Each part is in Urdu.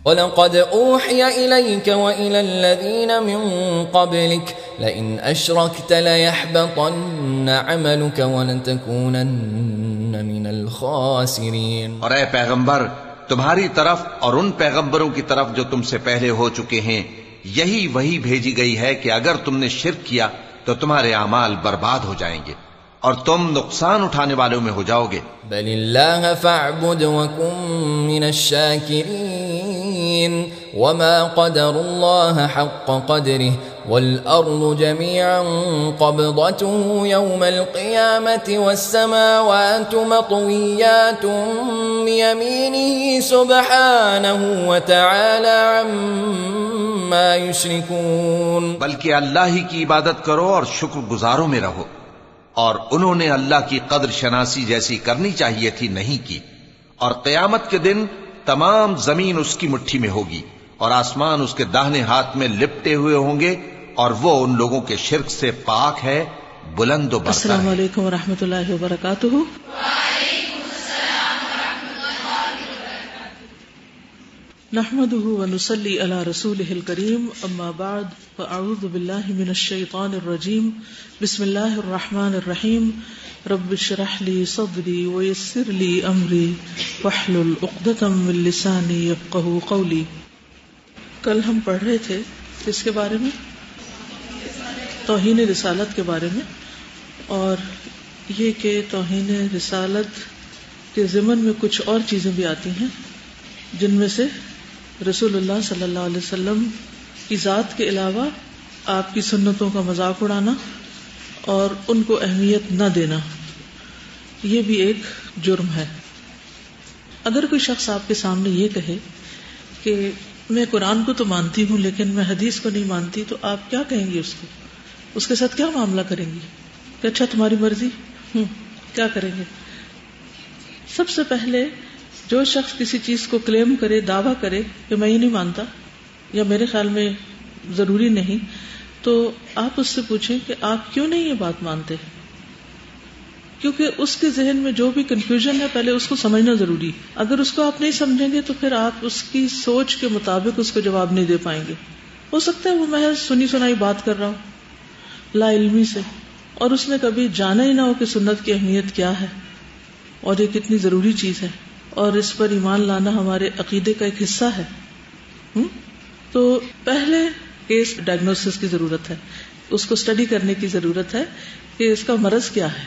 وَلَقَدْ أُوحِيَ إِلَيْكَ وَإِلَى الَّذِينَ مِن قَبْلِكَ لَئِنْ أَشْرَكْتَ لَيَحْبَطَنَّ عَمَلُكَ وَلَتَكُونَنَّ مِنَ الْخَاسِرِينَ۔ اور اے پیغمبر، تمہاری طرف اور ان پیغمبروں کی طرف جو تم سے پہلے ہو چکے ہیں یہی وحی بھیجی گئی ہے کہ اگر تم نے شرک کیا تو تمہارے اعمال برباد ہو جائیں گے اور تم نقصان اٹھانے والوں میں ہو جاؤ گے۔ بل اللہ فاعبد وکن من الشاکرین وما قدر اللہ حق قدره والارض جميعا قبضته يوم القيامة والسماوات مطويات بيمينه سبحانه وتعالى عما يشركون۔ بلکہ اللہ ہی کی عبادت کرو اور شکر گزاروں میں رہو، اور انہوں نے اللہ کی قدر شناسی جیسی کرنی چاہیے تھی نہیں کی، اور قیامت کے دن تمام زمین اس کی مٹھی میں ہوگی اور آسمان اس کے داہنے ہاتھ میں لپٹے ہوئے ہوں گے، اور وہ ان لوگوں کے شرک سے پاک ہے، بلند و برتر ہے۔ السلام علیکم ورحمۃ اللہ وبرکاتہ۔ وعلیکم السلام ورحمۃ اللہ وبرکاتہ۔ نحمده ونصلي على رسوله الكريم، اما بعد فاعوذ بالله من الشيطان الرجيم، بسم الله الرحمن الرحيم، رب اشرح لي صدري ويسر لي امري واحلل عقدة من لساني يفقهوا قولي۔ کل ہم پڑھ رہے تھے کس کے بارے میں؟ توہین رسالت کے بارے میں، اور یہ کہ توہین رسالت کے ضمن میں کچھ اور چیزیں بھی آتی ہیں جن میں سے رسول اللہ صلی اللہ علیہ وسلم کی ذات کے علاوہ آپ کی سنتوں کا مذاق اڑانا اور ان کو اہمیت نہ دینا، یہ بھی ایک جرم ہے۔ اگر کوئی شخص آپ کے سامنے یہ کہے کہ میں قرآن کو تو مانتی ہوں لیکن میں حدیث کو نہیں مانتی، تو آپ کیا کہیں گے؟ اس کے ساتھ کیا معاملہ کریں گی؟ کہ اچھا تمہاری مرضی، کیا کریں گے؟ سب سے پہلے جو شخص کسی چیز کو کلیم کرے، دعویٰ کرے کہ میں یہ نہیں مانتا یا میرے خیال میں ضروری نہیں، تو آپ اس سے پوچھیں کہ آپ کیوں نہیں یہ بات مانتے، کیونکہ اس کے ذہن میں جو بھی کنفیوژن ہے پہلے اس کو سمجھنا ضروری۔ اگر اس کو آپ نہیں سمجھیں گے تو پھر آپ اس کی سوچ کے مطابق اس کو جواب نہیں دے پائیں گے۔ ہو سکتا ہے وہ محض سنی سنائی بات کر رہا ہو لا علمی سے، اور اس نے کبھی جانا ہی نہ ہو کہ سنت کی اہمیت کیا ہے اور یہ کتنی ضروری چیز ہے، اور اس پر ایمان لانا ہمارے عقیدے کا ایک حصہ ہے۔ تو پہلے کیس ڈائگنوسس کی ضرورت ہے، اس کو اسٹڈی کرنے کی ضرورت ہے کہ اس کا مرض کیا ہے،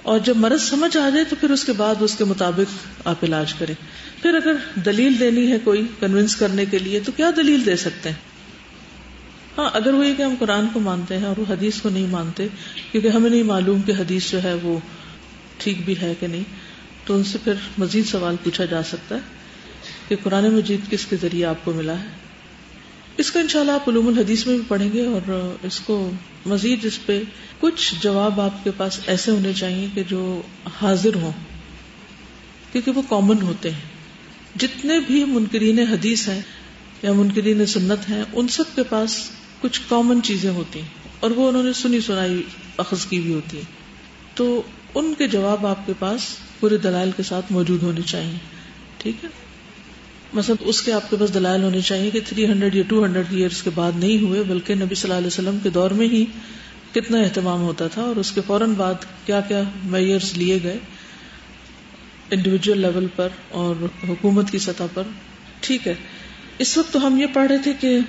اور جب مرض سمجھ آ جائے تو پھر اس کے بعد اس کے مطابق آپ علاج کریں۔ پھر اگر دلیل دینی ہے کوئی کنونس کرنے کے لیے تو کیا دلیل دے سکتے ہیں؟ ہاں، اگر وہ یہ کہ ہم قرآن کو مانتے ہیں اور وہ حدیث کو نہیں مانتے کیونکہ ہمیں نہیں معلوم کہ حدیث جو ہے وہ ٹھیک بھی ہے کہ نہیں، تو ان سے پھر مزید سوال پوچھا جا سکتا ہے کہ قرآن مجید کس کے ذریعے آپ کو ملا ہے۔ اس کا انشاءاللہ آپ علوم الحدیث میں بھی پڑھیں گے، اور اس کو مزید اس پہ کچھ جواب آپ کے پاس ایسے ہونے چاہیے کہ جو حاضر ہوں، کیونکہ وہ کامن ہوتے ہیں۔ جتنے بھی منکرین حدیث ہیں یا منکرین سنت ہیں، ان سب کے پاس کچھ کامن چیزیں ہوتی ہیں، اور وہ انہوں نے سنی سنائی اخذ کی بھی ہوتی ہیں، تو ان کے جواب آپ کے پاس پورے دلائل کے ساتھ موجود ہونے چاہیے۔ ٹھیک ہے، مثلا اس کے آپ کے پاس دلائل ہونے چاہیے کہ 300 یا 200 ایئرس کے بعد نہیں ہوئے، بلکہ نبی صلی اللہ علیہ وسلم کے دور میں ہی کتنا اہتمام ہوتا تھا، اور اس کے فوراً بعد کیا کیا میئرز لیے گئے انڈیویجول لیول پر اور حکومت کی سطح پر۔ ٹھیک ہے، اس وقت تو ہم یہ پڑھ رہے تھے کہ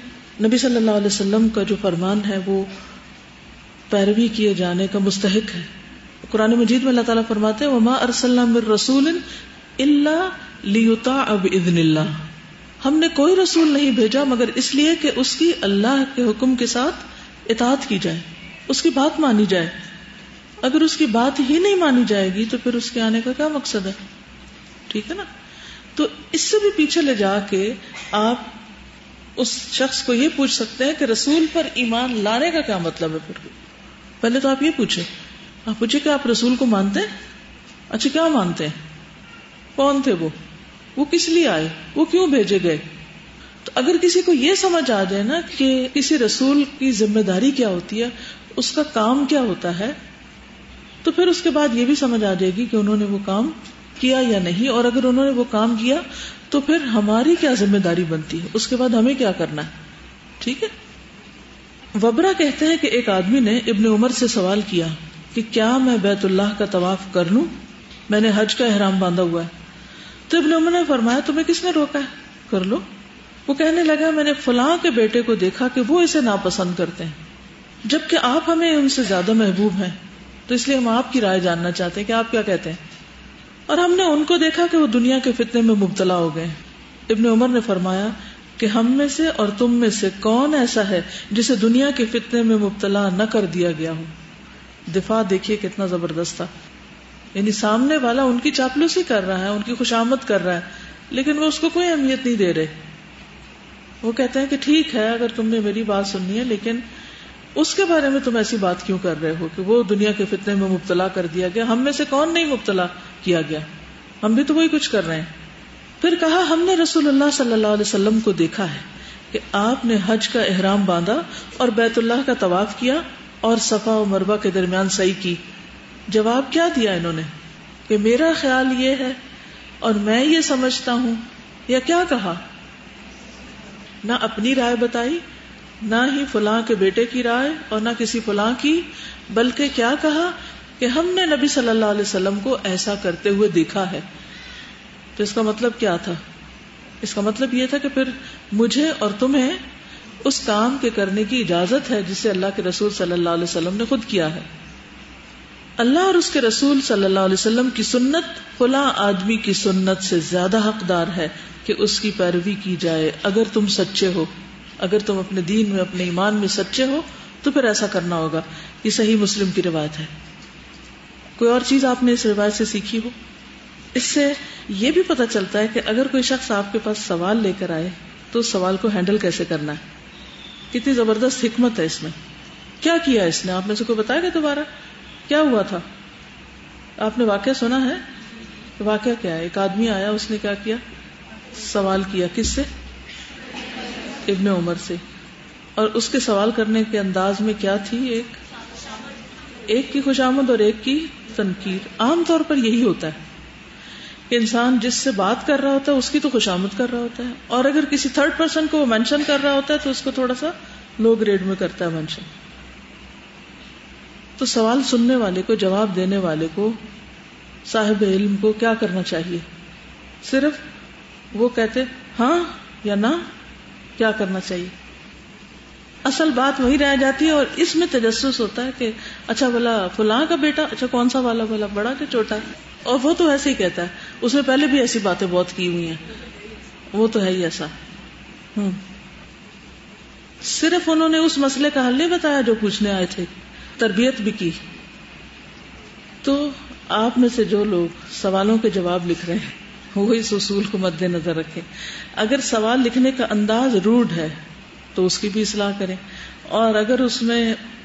نبی صلی اللہ علیہ وسلم کا جو فرمان ہے وہ پیروی کیے جانے کا مستحق ہے۔ قرآن مجید میں اللہ تعالیٰ فرماتے ہیں وَمَا أَرْسَلْنَا مِن رَّسُولٍ إِلَّا لِيُطَاعَ بِإِذْنِ اللَّهِ، ہم نے کوئی رسول نہیں بھیجا مگر اس لیے کہ اس کی اللہ کے حکم کے ساتھ اطاعت کی جائے، اس کی بات مانی جائے۔ اگر اس کی بات ہی نہیں مانی جائے گی تو پھر اس کے آنے کا کیا مقصد ہے؟ ٹھیک ہے نا؟ تو اس سے بھی پیچھے لے جا کے آپ اس شخص کو یہ پوچھ سکتے ہیں کہ رسول پر ایمان لانے کا کیا مطلب ہے۔ پھر پہلے تو آپ یہ پوچھیں، آپ پوچھیں کہ آپ رسول کو مانتے ہیں؟ اچھا، کیا مانتے ہیں؟ کون تھے وہ کس لیے آئے، وہ کیوں بھیجے گئے؟ تو اگر کسی کو یہ سمجھ آ جائے نا کہ کسی رسول کی ذمہ داری کیا ہوتی ہے، اس کا کام کیا ہوتا ہے، تو پھر اس کے بعد یہ بھی سمجھ آ جائے گی کہ انہوں نے وہ کام کیا یا نہیں، اور اگر انہوں نے وہ کام کیا تو پھر ہماری کیا ذمہ داری بنتی ہے، اس کے بعد ہمیں کیا کرنا ہے. ٹھیک ہے. وبرا کہتے ہیں کہ ایک آدمی نے ابن عمر سے سوال کیا کہ کیا میں بیت اللہ کا طواف کر لوں، میں نے حج کا احرام باندھا ہوا ہے. تو ابن عمر نے فرمایا تمہیں کس نے روکا ہے، کر لو. وہ کہنے لگا میں نے فلاں کے بیٹے کو دیکھا کہ وہ اسے ناپسند کرتے ہیں، جبکہ آپ ہمیں ان سے زیادہ محبوب ہیں، تو اس لیے ہم آپ کی رائے جاننا چاہتے ہیں کہ آپ کیا کہتے ہیں. اور ہم نے ان کو دیکھا کہ وہ دنیا کے فتنے میں مبتلا ہو گئے. ابن عمر نے فرمایا کہ ہم میں سے اور تم میں سے کون ایسا ہے جسے دنیا کے فتنے میں مبتلا نہ کر دیا گیا ہو. دفاع دیکھیے کتنا زبردست تھا. یعنی سامنے والا ان کی چاپلوسی کر رہا ہے، ان کی خوشامد کر رہا ہے، لیکن وہ اس کو کوئی اہمیت نہیں دے رہے. وہ کہتے ہیں کہ ٹھیک ہے اگر تم نے میری بات سننی ہے، لیکن اس کے بارے میں تم ایسی بات کیوں کر رہے ہو کہ وہ دنیا کے فتنے میں مبتلا کر دیا گیا، ہم میں سے کون نہیں مبتلا کیا گیا، ہم بھی تو وہی کچھ کر رہے ہیں. پھر کہا ہم نے رسول اللہ صلی اللہ علیہ وسلم کو دیکھا ہے کہ آپ نے حج کا احرام باندھا اور بیت اللہ کا طواف کیا اور صفا و مروہ کے درمیان سعی کی. جواب کیا دیا انہوں نے کہ میرا خیال یہ ہے اور میں یہ سمجھتا ہوں، یا کیا کہا؟ نہ اپنی رائے بتائی، نہ ہی فلاں کے بیٹے کی رائے اور نہ کسی فلاں کی، بلکہ کیا کہا کہ ہم نے نبی صلی اللہ علیہ وسلم کو ایسا کرتے ہوئے دیکھا ہے. تو اس کا مطلب کیا تھا؟ اس کا مطلب یہ تھا کہ پھر مجھے اور تمہیں اس کام کے کرنے کی اجازت ہے جسے اللہ کے رسول صلی اللہ علیہ وسلم نے خود کیا ہے. اللہ اور اس کے رسول صلی اللہ علیہ وسلم کی سنت فلاں آدمی کی سنت سے زیادہ حقدار ہے کہ اس کی پیروی کی جائے. اگر تم سچے ہو، اگر تم اپنے دین میں اپنے ایمان میں سچے ہو تو پھر ایسا کرنا ہوگا. یہ صحیح مسلم کی روایت ہے. کوئی اور چیز آپ نے اس روایت سے سیکھی ہو؟ اس سے یہ بھی پتہ چلتا ہے کہ اگر کوئی شخص آپ کے پاس سوال لے کر آئے تو اس سوال کو ہینڈل کیسے کرنا ہے. کتنی زبردست حکمت ہے اس میں. کیا کیا اس نے؟ آپ میں سے کوئی بتائے گا دوبارہ کیا ہوا تھا؟ آپ نے واقعہ سنا ہے؟ واقعہ کیا ہے؟ ایک آدمی آیا، اس نے کیا کیا؟ سوال کیا. کس سے؟ ابن عمر سے. اور اس کے سوال کرنے کے انداز میں کیا تھی؟ ایک کی خوشامد اور ایک کی تنقید. عام طور پر یہی ہوتا ہے کہ انسان جس سے بات کر رہا ہوتا ہے اس کی تو خوشامد کر رہا ہوتا ہے، اور اگر کسی تھرڈ پرسن کو وہ مینشن کر رہا ہوتا ہے تو اس کو تھوڑا سا لو گریڈ میں کرتا ہے مینشن. تو سوال سننے والے کو، جواب دینے والے کو، صاحب علم کو کیا کرنا چاہیے؟ صرف وہ کہتے ہاں یا نہ، کیا کرنا چاہیے؟ اصل بات وہی رہ جاتی ہے. اور اس میں تجسس ہوتا ہے کہ اچھا بلا فلاں کا بیٹا، اچھا کون سا والا، بلا بڑا کہ چھوٹا ہے، اور وہ تو ایسے ہی کہتا ہے، اس نے پہلے بھی ایسی باتیں بہت کی ہوئی ہیں، وہ تو ہے ہی ایسا. صرف انہوں نے اس مسئلے کا حل نہیں بتایا جو پوچھنے آئے تھے، تربیت بھی کی. تو آپ میں سے جو لوگ سوالوں کے جواب لکھ رہے ہیں وہ اس اصول کو مد نظر رکھیں. اگر سوال لکھنے کا انداز روڈ ہے تو اس کی بھی اصلاح کریں، اور اگر اس میں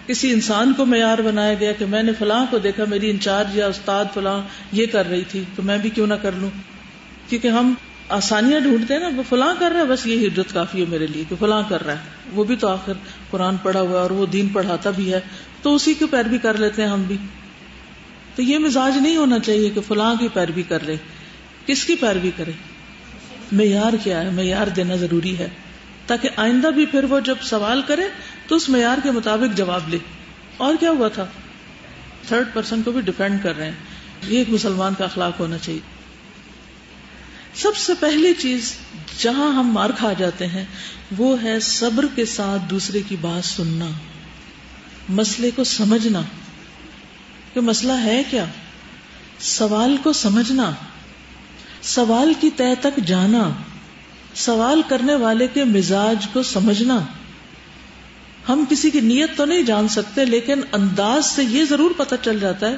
کسی انسان کو معیار بنایا گیا کہ میں نے فلاں کو دیکھا، میری انچارج یا استاد فلاں یہ کر رہی تھی تو میں بھی کیوں نہ کر لوں. کیونکہ ہم آسانیاں ڈھونڈتے ہیں نا، وہ فلاں کر رہا ہے بس یہ حجت کافی ہے میرے لیے کہ فلاں کر رہا ہے، وہ بھی تو آخر قرآن پڑھا ہوا ہے اور وہ دین پڑھاتا بھی ہے تو اسی کی پیروی کر لیتے ہیں ہم بھی. تو یہ مزاج نہیں ہونا چاہیے کہ فلاں کی پیروی کر لے. کس کی پیروی کرے؟ معیار کیا ہے؟ معیار دینا ضروری ہے تاکہ آئندہ بھی پھر وہ جب سوال کرے تو اس معیار کے مطابق جواب لے. اور کیا ہوا تھا؟ تھرڈ پرسن کو بھی ڈیفینڈ کر رہے ہیں. یہ ایک مسلمان کا اخلاق ہونا چاہیے. سب سے پہلی چیز جہاں ہم مار کھا جاتے ہیں وہ ہے صبر کے ساتھ دوسرے کی بات سننا، مسئلے کو سمجھنا کہ مسئلہ ہے کیا، سوال کو سمجھنا، سوال کی تہ تک جانا، سوال کرنے والے کے مزاج کو سمجھنا. ہم کسی کی نیت تو نہیں جان سکتے لیکن انداز سے یہ ضرور پتہ چل جاتا ہے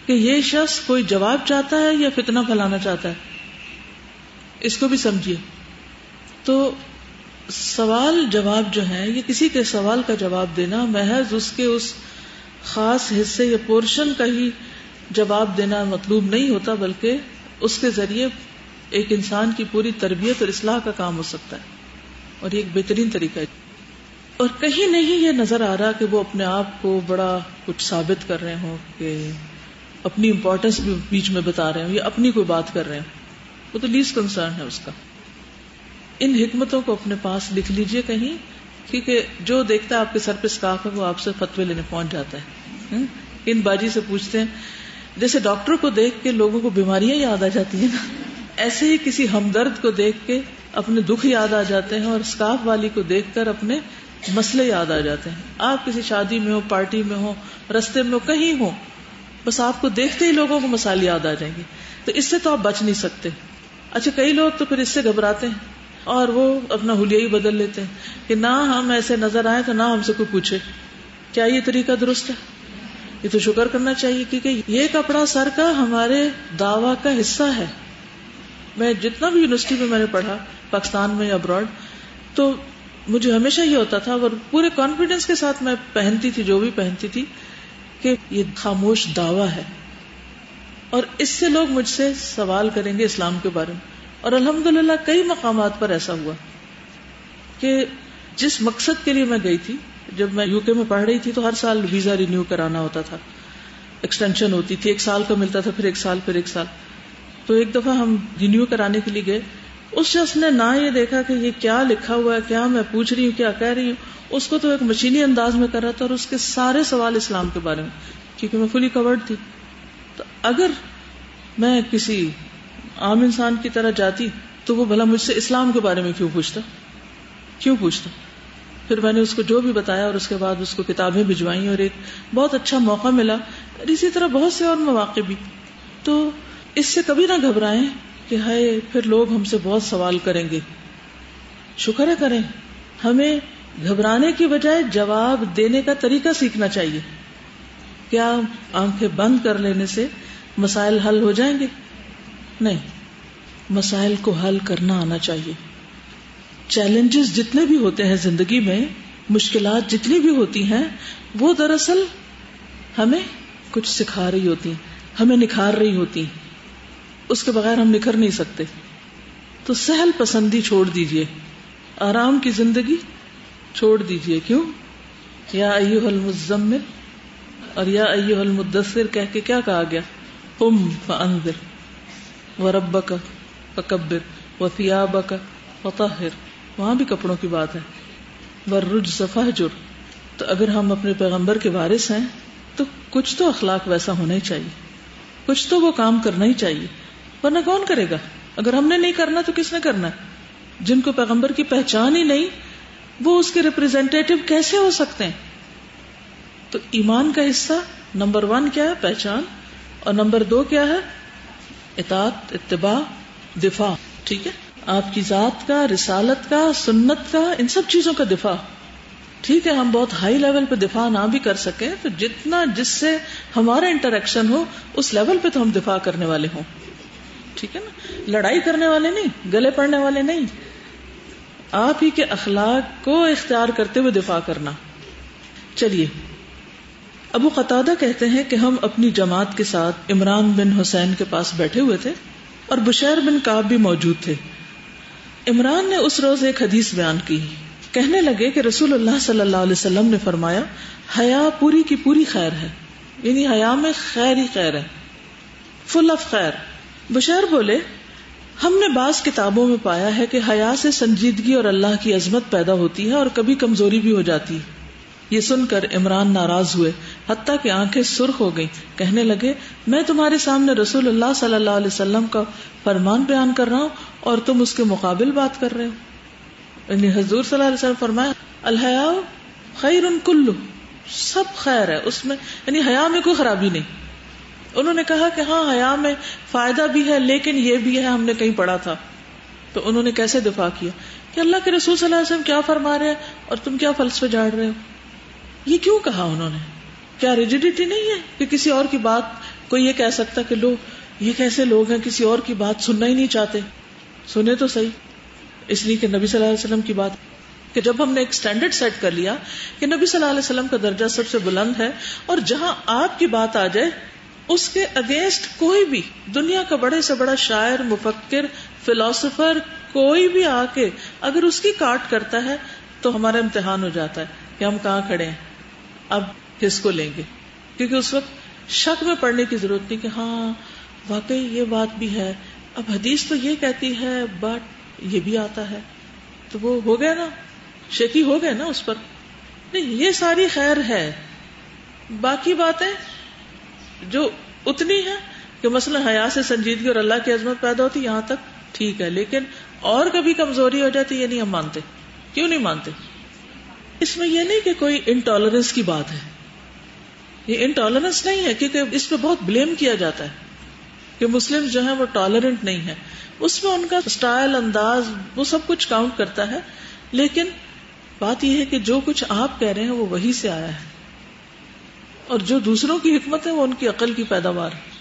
کہ یہ شخص کوئی جواب چاہتا ہے یا فتنہ پھیلانا چاہتا ہے. اس کو بھی سمجھیے. تو سوال جواب جو ہے، یہ کسی کے سوال کا جواب دینا محض اس کے اس خاص حصے یا پورشن کا ہی جواب دینا مطلوب نہیں ہوتا، بلکہ اس کے ذریعے ایک انسان کی پوری تربیت اور اصلاح کا کام ہو سکتا ہے، اور یہ ایک بہترین طریقہ ہے. اور کہیں نہیں یہ نظر آ رہا کہ وہ اپنے آپ کو بڑا کچھ ثابت کر رہے ہوں کہ اپنی امپورٹنس بھی بیچ میں بتا رہے ہیں یا اپنی کوئی بات کر رہے ہیں، وہ تو لیسٹ کنسرن ہے اس کا. ان حکمتوں کو اپنے پاس لکھ لیجئے کہیں، کیونکہ جو دیکھتا ہے آپ کے سر پہ اسکارف ہے وہ آپ سے فتوے لینے پہنچ جاتا ہے. ان باجی سے پوچھتے ہیں، جیسے ڈاکٹر کو دیکھ کے لوگوں کو بیماریاں یاد آ جاتی ہیں نا، ایسے ہی کسی ہمدرد کو دیکھ کے اپنے دکھ یاد آ جاتے ہیں، اور اسکارف والی کو دیکھ کر اپنے مسئلے یاد آ جاتے ہیں. آپ کسی شادی میں ہو، پارٹی میں ہو، رستے میں ہو، کہیں ہو، بس آپ کو دیکھتے ہی لوگوں کو مسائل یاد آ جائیں گے. تو اس سے تو آپ بچ نہیں سکتے. اچھا، کئی لوگ تو پھر اس سے گھبراتے ہیں اور وہ اپنا حلیہ ہی بدل لیتے ہیں کہ نہ ہم ایسے نظر آئے تو نہ ہم سے کوئی پوچھے. کیا یہ طریقہ درست ہے؟ یہ تو شکر کرنا چاہیے، کیونکہ یہ کپڑا سر کا ہمارے دعویٰ کا حصہ ہے. میں جتنا بھی یونیورسٹی میں نے پڑھا، پاکستان میں یا ابراڈ، تو مجھے ہمیشہ یہ ہوتا تھا اور پورے کانفیڈنس کے ساتھ میں پہنتی تھی جو بھی پہنتی تھی کہ یہ خاموش دعویٰ ہے، اور اس سے لوگ مجھ سے سوال کریں گے اسلام کے بارے میں. اور الحمدللہ کئی مقامات پر ایسا ہوا کہ جس مقصد کے لیے میں گئی تھی، جب میں UK میں پڑھ رہی تھی تو ہر سال ویزا رینیو کرانا ہوتا تھا، ایکسٹینشن ہوتی تھی، 1 سال کا ملتا تھا، پھر 1 سال، پھر 1 سال. تو ایک دفعہ ہم رینیو کرانے کے لیے گئے، اس شخص نے نہ یہ دیکھا کہ یہ کیا لکھا ہوا ہے، کیا میں پوچھ رہی ہوں، کیا کہہ رہی ہوں، اس کو تو ایک مشینی انداز میں کر رہا تھا، اور اس کے سارے سوال اسلام کے بارے میں، کیونکہ میں فلی کورڈ تھی. تو اگر میں کسی عام انسان کی طرح جاتی تو وہ بھلا مجھ سے اسلام کے بارے میں کیوں پوچھتا. پھر میں نے اس کو جو بھی بتایا اور اس کے بعد اس کو کتابیں بھجوائیں، اور ایک بہت اچھا موقع ملا. اسی طرح بہت سے اور مواقع بھی. تو اس سے کبھی نہ گھبرائیں کہ ہائے پھر لوگ ہم سے بہت سوال کریں گے. شکر ہے کریں. ہمیں گھبرانے کی بجائے جواب دینے کا طریقہ سیکھنا چاہیے. کیا آنکھیں بند کر لینے سے مسائل حل ہو جائیں گے؟ نہیں، مسائل کو حل کرنا آنا چاہیے. چیلنجز جتنے بھی ہوتے ہیں زندگی میں، مشکلات جتنی بھی ہوتی ہیں، وہ دراصل ہمیں کچھ سکھا رہی ہوتی ہیں، ہمیں نکھار رہی ہوتی ہیں. اس کے بغیر ہم نکھر نہیں سکتے. تو سہل پسندی چھوڑ دیجئے، آرام کی زندگی چھوڑ دیجئے. کیوں؟ یا ایھا المزمل اور یا ایھا المدثر کہہ کے کیا کہا گیا؟ قم فانذر وربک فکبر وثیابک فطہر. وہاں بھی کپڑوں کی بات ہے. والرجز فہجر. تو اگر ہم اپنے پیغمبر کے وارث ہیں تو کچھ تو اخلاق ویسا ہونا ہی چاہیے، کچھ تو وہ کام کرنا ہی چاہیے، ورنہ کون کرے گا؟ اگر ہم نے نہیں کرنا تو کس نے کرنا ہے؟ جن کو پیغمبر کی پہچان ہی نہیں، وہ اس کے ریپرزینٹیٹو کیسے ہو سکتے ہیں؟ تو ایمان کا حصہ نمبر 1 کیا ہے؟ پہچان. اور نمبر 2 کیا ہے؟ اطاعت، اتباع، دفاع. ٹھیک ہے، آپ کی ذات کا، رسالت کا، سنت کا، ان سب چیزوں کا دفاع. ٹھیک ہے، ہم بہت ہائی لیول پہ دفاع نہ بھی کر سکیں تو جتنا جس سے ہمارا انٹریکشن ہو اس لیول پہ تو ہم دفاع کرنے والے ہوں. ٹھیک ہے نا، لڑائی کرنے والے نہیں، گلے پڑنے والے نہیں، آپ ہی کے اخلاق کو اختیار کرتے ہوئے دفاع کرنا. چلیے، ابو قتادہ کہتے ہیں کہ ہم اپنی جماعت کے ساتھ عمران بن حسین کے پاس بیٹھے ہوئے تھے اور بشیر بن کعب بھی موجود تھے. عمران نے اس روز ایک حدیث بیان کی. کہنے لگے کہ رسول اللہ صلی اللہ علیہ وسلم نے فرمایا، حیا پوری کی پوری خیر ہے، یعنی حیا میں خیر ہی خیر ہے، فل آف خیر. بشیر بولے، ہم نے بعض کتابوں میں پایا ہے کہ حیا سے سنجیدگی اور اللہ کی عظمت پیدا ہوتی ہے اور کبھی کمزوری بھی ہو جاتی ہے. یہ سن کر عمران ناراض ہوئے، حتیٰ کہ آنکھیں سرخ ہو گئیں. کہنے لگے، میں تمہارے سامنے رسول اللہ صلی اللہ علیہ وسلم کا فرمان بیان کر رہا ہوں اور تم اس کے مقابل بات کر رہے ہو. یعنی حضور صلی اللہ علیہ وسلم فرمایا، الحیاء خیر کلہ، سب خیر ہے اس میں، یعنی حیا میں کوئی خرابی نہیں. انہوں نے کہا کہ ہاں حیا میں فائدہ بھی ہے لیکن یہ بھی ہے، ہم نے کہیں پڑھا تھا. تو انہوں نے کیسے دفاع کیا کہ اللہ کے رسول صلی اللہ علیہ وسلم کیا فرما رہے ہیں اور تم کیا فلسفے جھاڑ رہے ہو. یہ کیوں کہا انہوں نے؟ کیا ریجیڈیٹی نہیں ہے کہ کسی اور کی بات کوئی یہ کہہ سکتا کہ لو یہ کیسے لوگ ہیں کسی اور کی بات سننا ہی نہیں چاہتے؟ سنے تو صحیح. اس لیے کہ نبی صلی اللہ علیہ وسلم کی بات، کہ جب ہم نے ایک سٹینڈرڈ سیٹ کر لیا کہ نبی صلی اللہ علیہ وسلم کا درجہ سب سے بلند ہے، اور جہاں آپ کی بات آ جائے اس کے اگینسٹ کوئی بھی دنیا کا بڑے سے بڑا شاعر، مفکر، فلاسفر کوئی بھی آ کے اگر اس کی کاٹ کرتا ہے تو ہمارا امتحان ہو جاتا ہے کہ ہم کہاں کھڑے ہیں، اب کس کو لیں گے. کیونکہ اس وقت شک میں پڑنے کی ضرورت نہیں کہ ہاں واقعی یہ بات بھی ہے، اب حدیث تو یہ کہتی ہے بٹ یہ بھی آتا ہے، تو وہ ہو گیا نا، شکی ہو گئے نا اس پر. نہیں، یہ ساری خیر ہے. باقی باتیں جو اتنی ہیں کہ مثلا حیا سے سنجیدگی اور اللہ کی عظمت پیدا ہوتی، یہاں تک ٹھیک ہے، لیکن اور کبھی کمزوری ہو جاتی، یہ نہیں ہم مانتے. کیوں نہیں مانتے؟ اس میں یہ نہیں کہ کوئی انٹالرنس کی بات ہے، یہ انٹالرنس نہیں ہے، کیونکہ اس پہ بہت بلیم کیا جاتا ہے کہ مسلم جو ہیں وہ ٹالرنٹ نہیں ہے. اس میں ان کا سٹائل، انداز، وہ سب کچھ کاؤنٹ کرتا ہے، لیکن بات یہ ہے کہ جو کچھ آپ کہہ رہے ہیں وہ وہی سے آیا ہے، اور جو دوسروں کی حکمت ہے وہ ان کی عقل کی پیداوار ہے.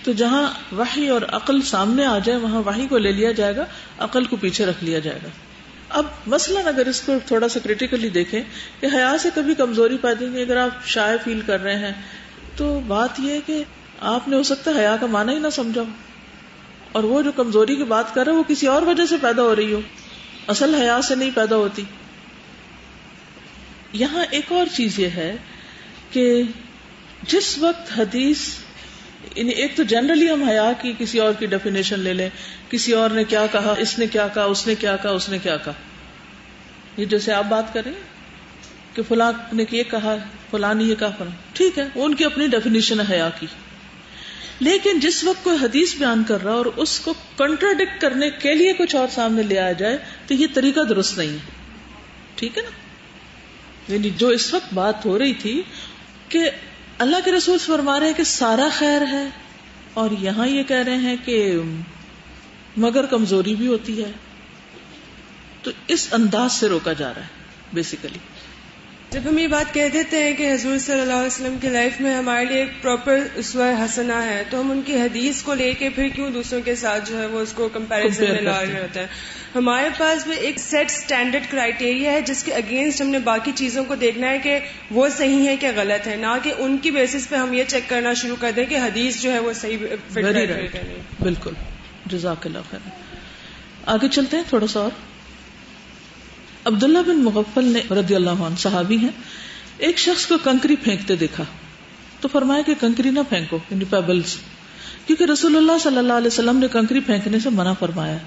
تو جہاں وحی اور عقل سامنے آ جائے وہاں وحی کو لے لیا جائے گا، عقل کو پیچھے رکھ لیا جائے گا. اب مثلاً اگر اس کو تھوڑا سا کریٹیکلی دیکھیں کہ حیا سے کبھی کمزوری پیدا نہیں، اگر آپ شائع فیل کر رہے ہیں تو بات یہ ہے کہ آپ نے ہو سکتا ہے حیا کا معنی ہی نہ سمجھا ہو، اور وہ جو کمزوری کی بات کر رہے وہ کسی اور وجہ سے پیدا ہو رہی ہو، اصل حیا سے نہیں پیدا ہوتی. یہاں ایک اور چیز یہ ہے کہ جس وقت حدیث، یعنی ایک تو جنرلی ہم حیا کی کسی اور کی ڈیفینیشن لے لیں، کسی اور نے کیا کہا، اس نے کیا کہا، اس نے کیا کہا، اس نے کیا کہا. یہ جیسے آپ بات کریں کہ فلاں نے یہ کہا، فلاں نے یہ کہا، فلاں، ٹھیک ہے، وہ ان کی اپنی ڈیفینیشن ہے حیا کی. لیکن جس وقت کوئی حدیث بیان کر رہا اور اس کو کنٹراڈکٹ کرنے کے لیے کچھ اور سامنے لے آیا جائے تو یہ طریقہ درست نہیں ہے. ٹھیک ہے نا؟ یعنی جو اس وقت بات ہو رہی تھی کہ اللہ کے رسول فرما رہے ہیں کہ سارا خیر ہے، اور یہاں یہ کہہ رہے ہیں کہ مگر کمزوری بھی ہوتی ہے، تو اس انداز سے روکا جا رہا ہے بیسیکلی. جب ہم یہ بات کہہ دیتے ہیں کہ حضور صلی اللہ علیہ وسلم کی لائف میں ہمارے لیے ایک پراپر اسوہ حسنہ ہے، تو ہم ان کی حدیث کو لے کے پھر کیوں دوسروں کے ساتھ جو ہے وہ اس کو کمپیریزن میں لا رہے ہوتے ہیں. ہمارے پاس بھی ایک سیٹ سٹینڈرڈ کرائیٹیریا ہے جس کے اگینسٹ ہم نے باقی چیزوں کو دیکھنا ہے کہ وہ صحیح ہے کہ غلط ہے، نہ کہ ان کی بیسس پہ ہم یہ چیک کرنا شروع کر دیں کہ حدیث جو ہے وہ صحیح فٹ ہے. بالکل، جزاک اللہ خیر. آگے چلتے ہیں تھوڑا سا اور. عبداللہ بن مغفل نے رضی اللہ عنہ صحابی ہیں، ایک شخص کو کنکری پھینکتے دیکھا تو فرمایا کہ کنکری نہ پھینکو، یعنی پیبلز، کیونکہ رسول اللہ صلی اللہ علیہ وسلم نے کنکری پھینکنے سے منع فرمایا،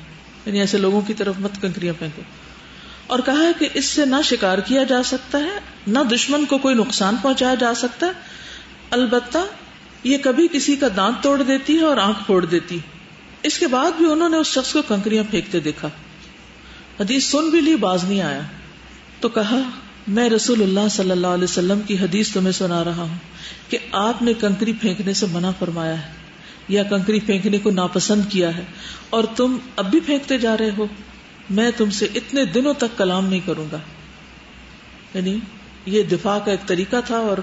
یعنی ایسے لوگوں کی طرف مت کنکریاں پھینکو، اور کہا ہے کہ اس سے نہ شکار کیا جا سکتا ہے، نہ دشمن کو کوئی نقصان پہنچایا جا سکتا ہے، البتہ یہ کبھی کسی کا دانت توڑ دیتی ہے اور آنکھ پھوڑ دیتی. اس کے بعد بھی انہوں نے اس شخص کو کنکریاں پھینکتے دیکھا. حدیث سن بھی لی، باز نہیں آیا، تو کہا میں رسول اللہ صلی اللہ علیہ وسلم کی حدیث تمہیں سنا رہا ہوں کہ آپ نے کنکری پھینکنے سے منع فرمایا ہے یا کنکری پھینکنے کو ناپسند کیا ہے، اور تم اب بھی پھینکتے جا رہے ہو. میں تم سے اتنے دنوں تک کلام نہیں کروں گا. یعنی یہ دفاع کا ایک طریقہ تھا اور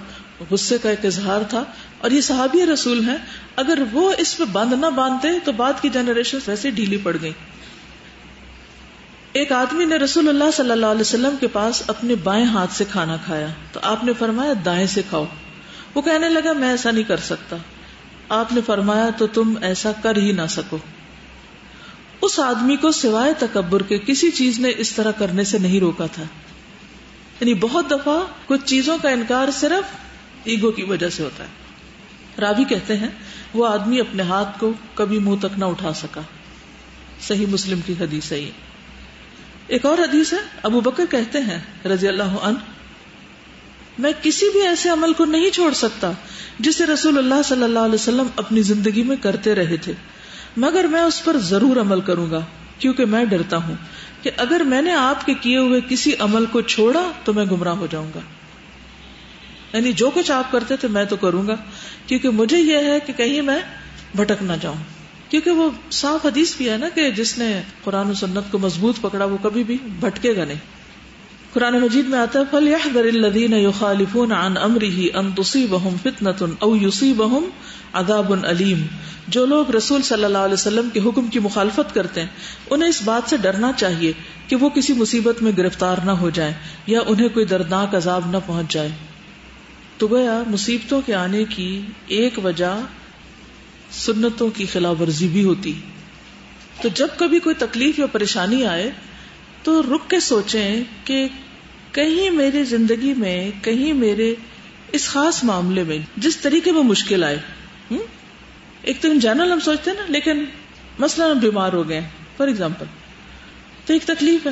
غصے کا ایک اظہار تھا، اور یہ صحابی رسول ہیں، اگر وہ اس پہ بند نہ باندھتے تو بعد کی جنریشن ویسے ڈھیلی پڑ گئی. ایک آدمی نے رسول اللہ صلی اللہ علیہ وسلم کے پاس اپنے بائیں ہاتھ سے کھانا کھایا تو آپ نے فرمایا دائیں سے کھاؤ. وہ کہنے لگا میں ایسا نہیں کر سکتا. آپ نے فرمایا تو تم ایسا کر ہی نہ سکو. اس آدمی کو سوائے تکبر کے کسی چیز نے اس طرح کرنے سے نہیں روکا تھا. یعنی بہت دفعہ کچھ چیزوں کا انکار صرف ایگو کی وجہ سے ہوتا ہے. راوی کہتے ہیں وہ آدمی اپنے ہاتھ کو کبھی منہ تک نہ اٹھا سکا. صحیح مسلم کی حدیث ہے یہ. ایک اور حدیث ہے، ابو بکر کہتے ہیں رضی اللہ عنہ، میں کسی بھی ایسے عمل کو نہیں چھوڑ سکتا جسے رسول اللہ صلی اللہ علیہ وسلم اپنی زندگی میں کرتے رہے تھے، مگر میں اس پر ضرور عمل کروں گا، کیونکہ میں ڈرتا ہوں کہ اگر میں نے آپ کے کیے ہوئے کسی عمل کو چھوڑا تو میں گمراہ ہو جاؤں گا. یعنی جو کچھ آپ کرتے تھے میں تو کروں گا، کیونکہ مجھے یہ ہے کہ کہیں میں بھٹک نہ جاؤں. کیونکہ وہ صاف حدیث بھی ہے نا کہ جس نے قرآن و سنت کو مضبوط پکڑا وہ کبھی بھی بھٹکے گا نہیں. قرآن مجید میں آتا ہے فَلْيَحْذَرِ الَّذِينَ يُخَالِفُونَ عَنْ أَمْرِهِ أَن تُصِيبَهُمْ فِتْنَةٌ أَوْ يُصِيبَهُمْ عَذَابٌ أَلِيمٌ. جو لوگ رسول صلی اللہ علیہ وسلم کے حکم کی مخالفت کرتے ہیں انہیں اس بات سے ڈرنا چاہیے کہ وہ کسی مصیبت میں گرفتار نہ ہو جائیں یا انہیں کوئی دردناک عذاب نہ پہنچ جائے. تو گویا مصیبتوں کے آنے کی ایک وجہ سنتوں کی خلاف ورزی بھی ہوتی. تو جب کبھی کوئی تکلیف یا پریشانی آئے تو رک کے سوچیں کہ کہیں میری زندگی میں، کہیں میرے اس خاص معاملے میں جس طریقے میں مشکل آئے. ایک تو ان جنرل ہم سوچتے ہیں نا، لیکن مثلا ہم بیمار ہو گئے فار ایگزامپل، تو ایک تکلیف ہے،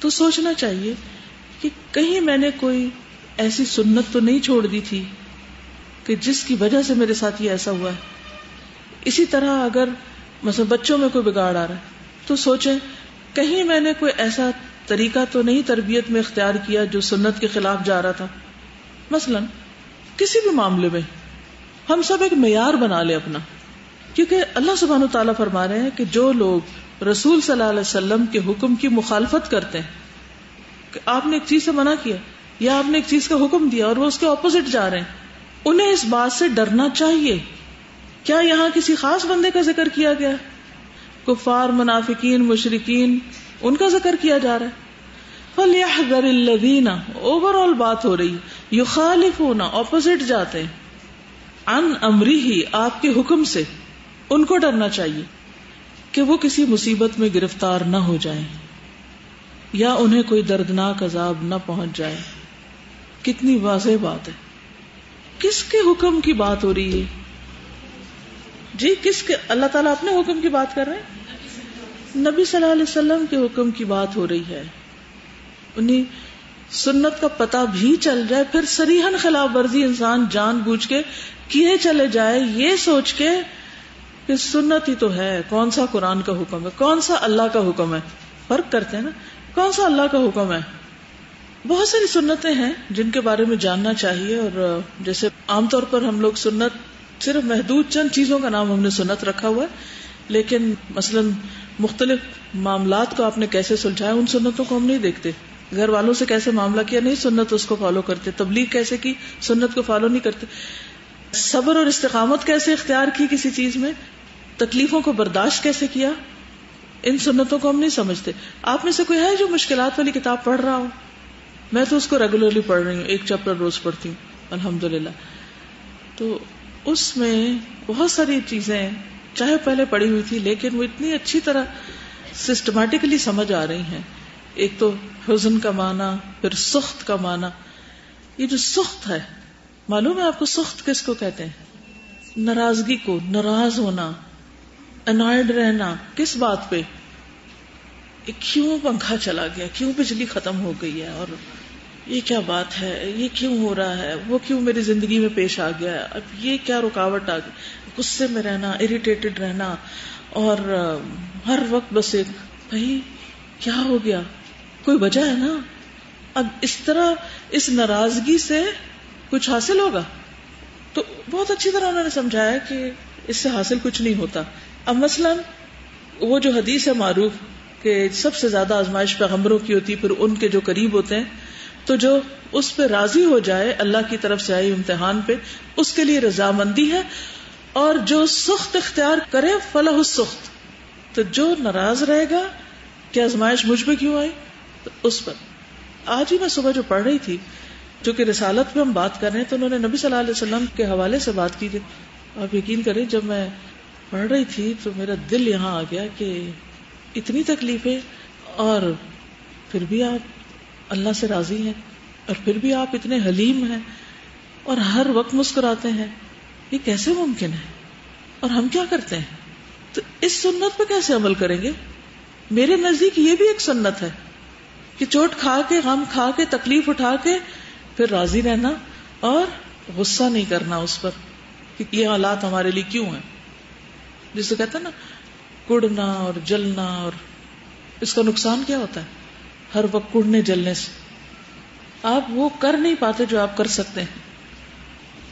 تو سوچنا چاہیے کہ کہیں میں نے کوئی ایسی سنت تو نہیں چھوڑ دی تھی کہ جس کی وجہ سے میرے ساتھ یہ ایسا ہوا ہے. اسی طرح اگر مثلا بچوں میں کوئی بگاڑ آ رہا ہے تو سوچیں کہیں میں نے کوئی ایسا طریقہ تو نہیں تربیت میں اختیار کیا جو سنت کے خلاف جا رہا تھا. مثلا کسی بھی معاملے میں ہم سب ایک معیار بنا لیں اپنا، کیونکہ اللہ سبحانہ وتعالیٰ فرما رہے ہیں کہ جو لوگ رسول صلی اللہ علیہ وسلم کے حکم کی مخالفت کرتے ہیں کہ آپ نے ایک چیز سے منع کیا یا آپ نے ایک چیز کا حکم دیا اور وہ اس کے اپوزٹ جا رہے ہیں، انہیں اس بات سے ڈرنا چاہیے. کیا یہاں کسی خاص بندے کا ذکر کیا گیا؟ کفار، منافقین، مشرکین، ان کا ذکر کیا جا رہا ہے. فَلْيَحْذَرِ الَّذِينَ، اوور آل بات ہو رہی، يُخَالِفُونَ، اپوزٹ جاتے ہیں، عن امرہ، آپ کے حکم سے. ان کو ڈرنا چاہیے کہ وہ کسی مصیبت میں گرفتار نہ ہو جائیں یا انہیں کوئی دردناک عذاب نہ پہنچ جائے. کتنی واضح بات ہے. کس کے حکم کی بات ہو رہی ہے جی؟ کس کے؟ اللہ تعالیٰ اپنے حکم کی بات کر رہے ہیں، نبی صلی اللہ علیہ وسلم کے حکم کی بات ہو رہی ہے. انہیں سنت کا پتہ بھی چل جائے، پھر صریحاً خلاف ورزی انسان جان بوجھ کے کیے چلے جائے، یہ سوچ کے کہ سنت ہی تو ہے، کون سا قرآن کا حکم ہے، کون سا اللہ کا حکم ہے. فرق کرتے ہیں نا، کون سا اللہ کا حکم ہے. بہت ساری سنتیں ہیں جن کے بارے میں جاننا چاہیے، اور جیسے عام طور پر ہم لوگ سنت صرف محدود چند چیزوں کا نام ہم نے سنت رکھا ہوا ہے، لیکن مثلا مختلف معاملات کو آپ نے کیسے سلجھایا ان سنتوں کو ہم نہیں دیکھتے. گھر والوں سے کیسے معاملہ کیا، نہیں سنت اس کو فالو کرتے. تبلیغ کیسے کی، سنت کو فالو نہیں کرتے. صبر اور استقامت کیسے اختیار کی کسی چیز میں، تکلیفوں کو برداشت کیسے کیا، ان سنتوں کو ہم نہیں سمجھتے. آپ میں سے کوئی ہے جو مشکلات والی کتاب پڑھ رہا ہو؟ میں تو اس کو ریگولرلی پڑھ رہی ہوں، ایک چیپٹر روز پڑھتی ہوں الحمدللہ. تو اس میں بہت ساری چیزیں چاہے پہلے پڑھی ہوئی تھی لیکن وہ اتنی اچھی طرح سسٹمیٹکلی سمجھ آ رہی ہیں. ایک تو حزن کا معنی، پھر سخت کا معنی. یہ جو سخت ہے، معلوم ہے آپ کو سخت کس کو کہتے ہیں؟ ناراضگی کو، ناراض ہونا، انوائڈ رہنا. کس بات پہ؟ کیوں پنکھا چلا گیا، کیوں بجلی ختم ہو گئی ہے، اور یہ کیا بات ہے، یہ کیوں ہو رہا ہے، وہ کیوں میری زندگی میں پیش آ گیا، اب یہ کیا رکاوٹ آ گئی. غصے میں رہنا، اریٹیٹڈ رہنا، اور ہر وقت بس ایک بھائی کیا ہو گیا، کوئی وجہ ہے نا. اب اس طرح اس ناراضگی سے کچھ حاصل ہوگا؟ تو بہت اچھی طرح انہوں نے سمجھایا کہ اس سے حاصل کچھ نہیں ہوتا. اب مثلا وہ جو حدیث ہے معروف کہ سب سے زیادہ آزمائش پیغمبروں کی ہوتی، پھر ان کے جو قریب ہوتے ہیں، تو جو اس پہ راضی ہو جائے اللہ کی طرف سے آئی امتحان پہ، اس کے لیے رضامندی ہے، اور جو سخت اختیار کرے فلاح السخت. تو جو ناراض رہے گا کہ آزمائش مجھ پہ کیوں آئی، تو اس پر. آج ہی میں صبح جو پڑھ رہی تھی، جو کہ رسالت پہ ہم بات کر رہے ہیں، تو انہوں نے نبی صلی اللہ علیہ وسلم کے حوالے سے بات کی تھی. آپ یقین کریں جب میں پڑھ رہی تھی تو میرا دل یہاں آ گیا کہ اتنی تکلیفیں، اور پھر بھی آپ اللہ سے راضی ہیں، اور پھر بھی آپ اتنے حلیم ہیں اور ہر وقت مسکراتے ہیں. یہ کیسے ممکن ہے؟ اور ہم کیا کرتے ہیں؟ تو اس سنت پہ کیسے عمل کریں گے؟ میرے نزدیک یہ بھی ایک سنت ہے کہ چوٹ کھا کے، غم کھا کے، تکلیف اٹھا کے پھر راضی رہنا اور غصہ نہیں کرنا اس پر کہ یہ حالات ہمارے لیے کیوں ہیں. جسے کہتے ہیں نا کڑنا اور جلنا، اور اس کا نقصان کیا ہوتا ہے؟ ہر وقت کڑنے جلنے سے آپ وہ کر نہیں پاتے جو آپ کر سکتے ہیں.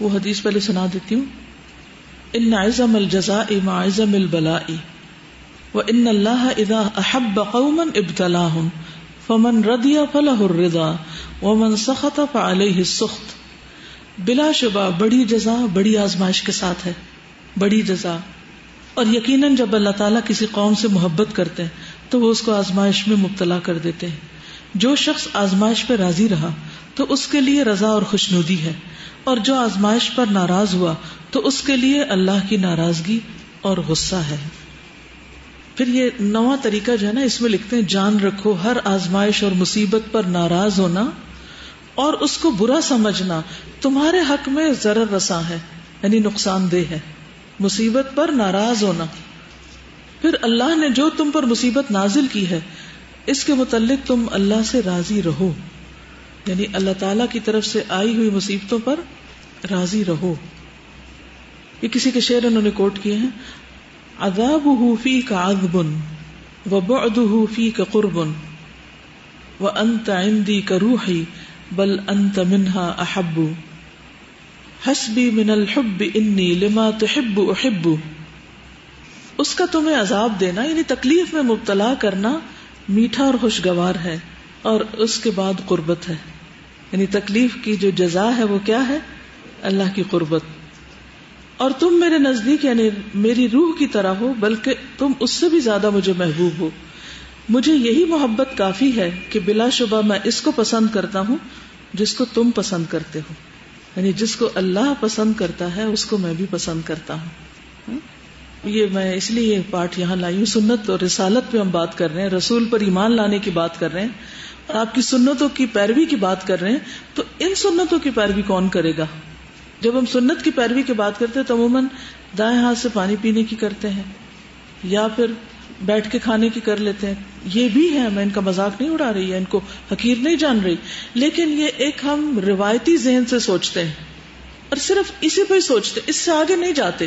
وہ حدیث پہلے سنا دیتی ہوں. ان عظم الجزاء مع عظم البلاء وان اللہ اذا احب قوما ابتلاهم فمن رضی فلہ الرضا ومن سخط فعلیہ السخط. بلا شبہ بڑی جزا بڑی آزمائش کے ساتھ ہے، بڑی جزا. اور یقیناً جب اللہ تعالیٰ کسی قوم سے محبت کرتے ہیں تو وہ اس کو آزمائش میں مبتلا کر دیتے ہیں. جو شخص آزمائش پہ راضی رہا تو اس کے لیے رضا اور خوشنودی ہے، اور جو آزمائش پر ناراض ہوا تو اس کے لیے اللہ کی ناراضگی اور غصہ ہے. پھر یہ نواں طریقہ جو ہے نا، اس میں لکھتے ہیں جان رکھو ہر آزمائش اور مصیبت پر ناراض ہونا اور اس کو برا سمجھنا تمہارے حق میں ضرر رساں ہے، یعنی نقصان دہ ہے. مصیبت پر ناراض ہونا. پھر اللہ نے جو تم پر مصیبت نازل کی ہے اس کے متعلق تم اللہ سے راضی رہو، یعنی اللہ تعالی کی طرف سے آئی ہوئی مصیبتوں پر راضی رہو. یہ کسی کے شعر انہوں نے کوٹ کیے ہیں: عذابہ فیک عذب وبعدہ فیک قرب وانت عندی کروحی بل انت منہا احب حسبی من الحب انی لما تحب احب. اس کا تمہیں عذاب دینا یعنی تکلیف میں مبتلا کرنا میٹھا اور خوشگوار ہے، اور اس کے بعد قربت ہے، یعنی تکلیف کی جو جزا ہے وہ کیا ہے؟ اللہ کی قربت. اور تم میرے نزدیک یعنی میری روح کی طرح ہو، بلکہ تم اس سے بھی زیادہ مجھے محبوب ہو. مجھے یہی محبت کافی ہے کہ بلا شبہ میں اس کو پسند کرتا ہوں جس کو تم پسند کرتے ہو، یعنی جس کو اللہ پسند کرتا ہے اس کو میں بھی پسند کرتا ہوں. یہ میں اس لیے یہ پارٹ یہاں لائی ہوں. سنت اور رسالت پہ ہم بات کر رہے ہیں، رسول پر ایمان لانے کی بات کر رہے ہیں، اور آپ کی سنتوں کی پیروی کی بات کر رہے ہیں. تو ان سنتوں کی پیروی کون کرے گا؟ جب ہم سنت کی پیروی کی بات کرتے ہیں تو عموماً دائیں ہاتھ سے پانی پینے کی کرتے ہیں یا پھر بیٹھ کے کھانے کی کر لیتے ہیں. یہ بھی ہے، میں ان کا مذاق نہیں اڑا رہی ہے، ان کو حقیر نہیں جان رہی، لیکن یہ ایک ہم روایتی ذہن سے سوچتے ہیں اور صرف اسی پہ ہی سوچتے، اس سے آگے نہیں جاتے.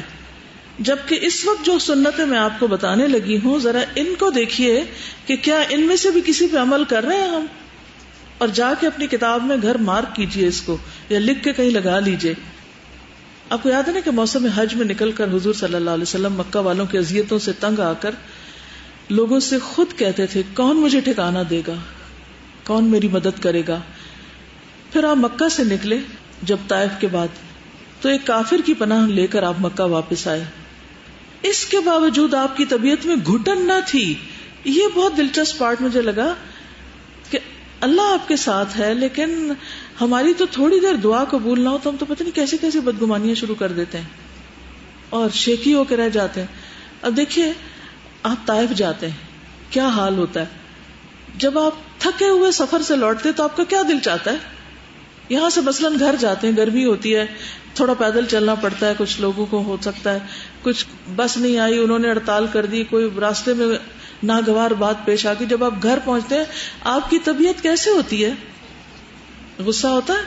جبکہ اس وقت جو سنتیں میں آپ کو بتانے لگی ہوں ذرا ان کو دیکھیے کہ کیا ان میں سے بھی کسی پہ عمل کر رہے ہیں ہم، اور جا کے اپنی کتاب میں گھر مارک کیجئے اس کو یا لکھ کے کہیں لگا لیجئے. آپ کو یاد ہے نا کہ موسم حج میں نکل کر حضور صلی اللہ علیہ وسلم مکہ والوں کی اذیتوں سے تنگ آ کر لوگوں سے خود کہتے تھے کون مجھے ٹھکانہ دے گا، کون میری مدد کرے گا. پھر آپ مکہ سے نکلے جب طائف کے بعد تو ایک کافر کی پناہ لے کر آپ مکہ واپس آئے. اس کے باوجود آپ کی طبیعت میں گھٹن نہ تھی. یہ بہت دلچسپ پارٹ مجھے لگا کہ اللہ آپ کے ساتھ ہے، لیکن ہماری تو تھوڑی دیر دعا قبول نہ ہو تو ہم تو پتہ نہیں کیسے کیسے بدگمانیاں شروع کر دیتے ہیں اور شیکی ہو کے رہ جاتے ہیں. اب دیکھیے آپ طائف جاتے ہیں، کیا حال ہوتا ہے جب آپ تھکے ہوئے سفر سے لوٹتے تو آپ کا کیا دل چاہتا ہے؟ یہاں سے مثلاً گھر جاتے ہیں، گرمی ہوتی ہے، تھوڑا پیدل چلنا پڑتا ہے، کچھ لوگوں کو ہو سکتا ہے کچھ بس نہیں آئی، انہوں نے ہڑتال کر دی، کوئی راستے میں ناگوار بات پیش آ گئی. جب آپ گھر پہنچتے ہیں آپ کی طبیعت کیسے ہوتی ہے؟ غصہ ہوتا ہے،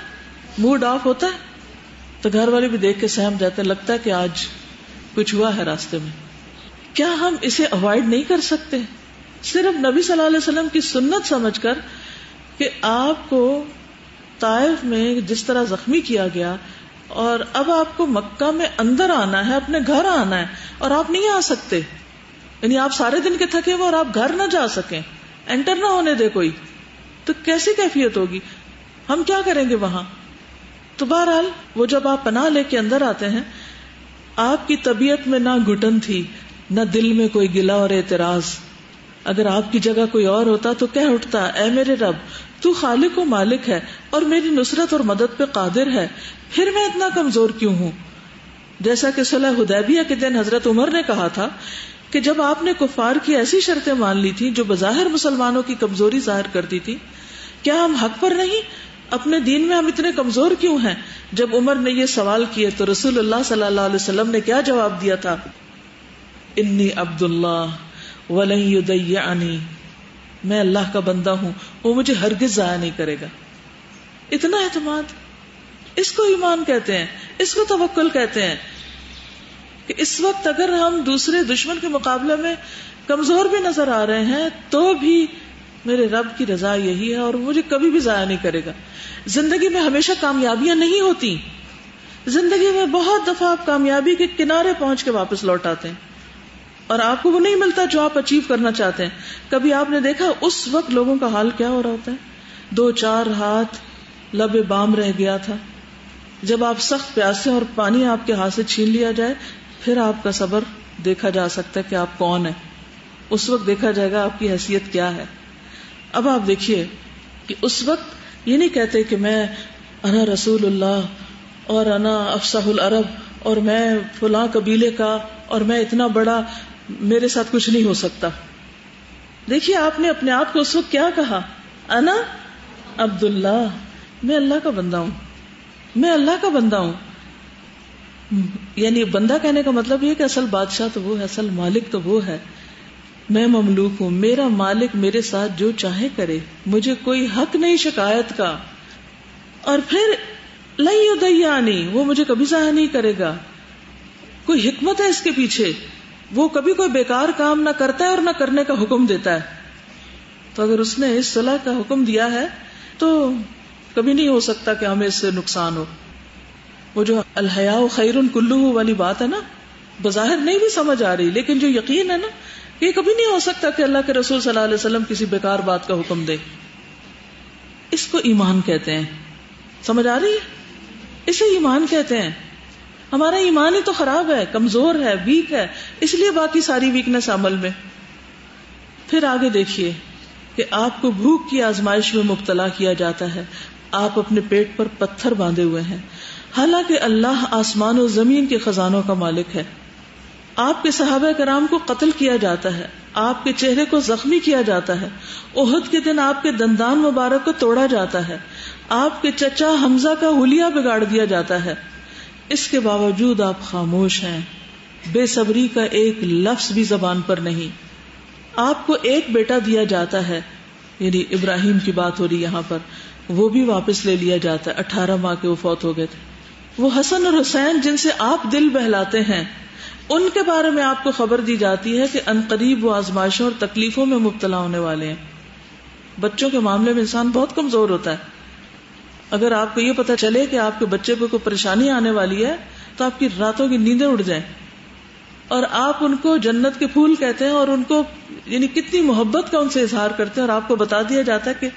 موڈ آف ہوتا ہے، تو گھر والے بھی دیکھ کے سہم جاتے ہیں، لگتا ہے کہ آج کچھ ہوا ہے راستے میں. کیا ہم اسے اوائڈ نہیں کر سکتے صرف نبی صلی اللہ علیہ وسلم کی سنت سمجھ کر کہ آپ کو طائف میں جس طرح زخمی کیا گیا اور اب آپ کو مکہ میں اندر آنا ہے، اپنے گھر آنا ہے اور آپ نہیں آ سکتے، یعنی آپ سارے دن کے تھکے ہوئے اور آپ گھر نہ جا سکیں، انٹر نہ ہونے دے کوئی، تو کیسی کیفیت ہوگی؟ ہم کیا کریں گے وہاں؟ تو بہرحال وہ جب آپ پناہ لے کے اندر آتے ہیں آپ کی طبیعت میں نہ گھٹن تھی نہ دل میں کوئی گلہ اور اعتراض. اگر آپ کی جگہ کوئی اور ہوتا تو کہہ اٹھتا اے میرے رب تو خالق و مالک ہے اور میری نصرت اور مدد پہ قادر ہے، پھر میں اتنا کمزور کیوں ہوں؟ جیسا کہ صلح حدیبیہ کے دن حضرت عمر نے کہا تھا کہ جب آپ نے کفار کی ایسی شرطیں مان لی تھی جو بظاہر مسلمانوں کی کمزوری ظاہر کرتی تھی، کیا ہم حق پر نہیں؟ اپنے دین میں ہم اتنے کمزور کیوں ہیں؟ جب عمر نے یہ سوال کیے تو رسول اللہ صلی اللہ علیہ وسلم نے کیا جواب دیا تھا؟ انی عبد اللہ ولن یضیعنی، میں اللہ کا بندہ ہوں، وہ مجھے ہرگز ضائع نہیں کرے گا. اتنا اعتماد، اس کو ایمان کہتے ہیں، اس کو توکل کہتے ہیں کہ اس وقت اگر ہم دوسرے دشمن کے مقابلے میں کمزور بھی نظر آ رہے ہیں تو بھی میرے رب کی رضا یہی ہے اور مجھے کبھی بھی ضائع نہیں کرے گا. زندگی میں ہمیشہ کامیابیاں نہیں ہوتی، زندگی میں بہت دفعہ آپ کامیابی کے کنارے پہنچ کے واپس لوٹ آتے ہیں اور آپ کو وہ نہیں ملتا جو آپ اچیو کرنا چاہتے ہیں. کبھی آپ نے دیکھا اس وقت لوگوں کا حال کیا ہو رہا ہوتا ہے؟ 2-4 ہاتھ لب بام رہ گیا تھا. جب آپ سخت پیاسے اور پانی آپ کے ہاتھ سے چھین لیا جائے پھر آپ کا صبر دیکھا جا سکتا ہے کہ آپ کون ہیں. اس وقت دیکھا جائے گا آپ کی حیثیت کیا ہے. اب آپ دیکھیے کہ اس وقت یہ نہیں کہتے کہ میں انا رسول اللہ اور انا افصح العرب اور میں فلاں قبیلے کا اور میں اتنا بڑا، میرے ساتھ کچھ نہیں ہو سکتا. دیکھیے آپ نے اپنے آپ کو اس وقت کیا کہا؟ انا عبد اللہ، میں اللہ کا بندہ ہوں، میں اللہ کا بندہ ہوں. یعنی بندہ کہنے کا مطلب یہ کہ اصل بادشاہ تو وہ ہے، اصل مالک تو وہ ہے. میں مملوک ہوں، میرا مالک میرے ساتھ جو چاہے کرے، مجھے کوئی حق نہیں شکایت کا. اور پھر لن یضیعنی، وہ مجھے کبھی ضائع نہیں کرے گا. کوئی حکمت ہے اس کے پیچھے، وہ کبھی کوئی بیکار کام نہ کرتا ہے اور نہ کرنے کا حکم دیتا ہے. تو اگر اس نے اس صلح کا حکم دیا ہے تو کبھی نہیں ہو سکتا کہ ہمیں اس سے نقصان ہو. وہ جو الحیاء خیر کلہ والی بات ہے نا، بظاہر نہیں بھی سمجھ آ رہی، لیکن جو یقین ہے نا، یہ کبھی نہیں ہو سکتا کہ اللہ کے رسول صلی اللہ علیہ وسلم کسی بیکار بات کا حکم دے. اس کو ایمان کہتے ہیں. سمجھ آ رہی ہے؟ اسے ایمان کہتے ہیں. ہمارا ایمان ہی تو خراب ہے، کمزور ہے، ویک ہے، اس لیے باقی ساری ویکنس عمل میں. پھر آگے دیکھیے کہ آپ کو بھوک کی آزمائش میں مبتلا کیا جاتا ہے، آپ اپنے پیٹ پر پتھر باندھے ہوئے ہیں، حالانکہ اللہ آسمان و زمین کے خزانوں کا مالک ہے. آپ کے صحابہ کرام کو قتل کیا جاتا ہے، آپ کے چہرے کو زخمی کیا جاتا ہے، احد کے دن آپ کے دندان مبارک کو توڑا جاتا ہے، آپ کے چچا حمزہ کا حلیہ بگاڑ دیا جاتا ہے. اس کے باوجود آپ خاموش ہیں، بے صبری کا ایک لفظ بھی زبان پر نہیں. آپ کو ایک بیٹا دیا جاتا ہے، یعنی ابراہیم کی بات ہو رہی یہاں پر، وہ بھی واپس لے لیا جاتا ہے. 18 ماہ کے وہ فوت ہو گئے تھے. وہ حسن اور حسین جن سے آپ دل بہلاتے ہیں، ان کے بارے میں آپ کو خبر دی جاتی ہے کہ عنقریب وہ آزمائشوں اور تکلیفوں میں مبتلا ہونے والے ہیں. بچوں کے معاملے میں انسان بہت کمزور ہوتا ہے. اگر آپ کو یہ پتا چلے کہ آپ کے بچے کو کوئی پریشانی آنے والی ہے تو آپ کی راتوں کی نیندیں اڑ جائیں. اور آپ ان کو جنت کے پھول کہتے ہیں اور ان کو یعنی کتنی محبت کا ان سے اظہار کرتے ہیں، اور آپ کو بتا دیا جاتا ہے کہ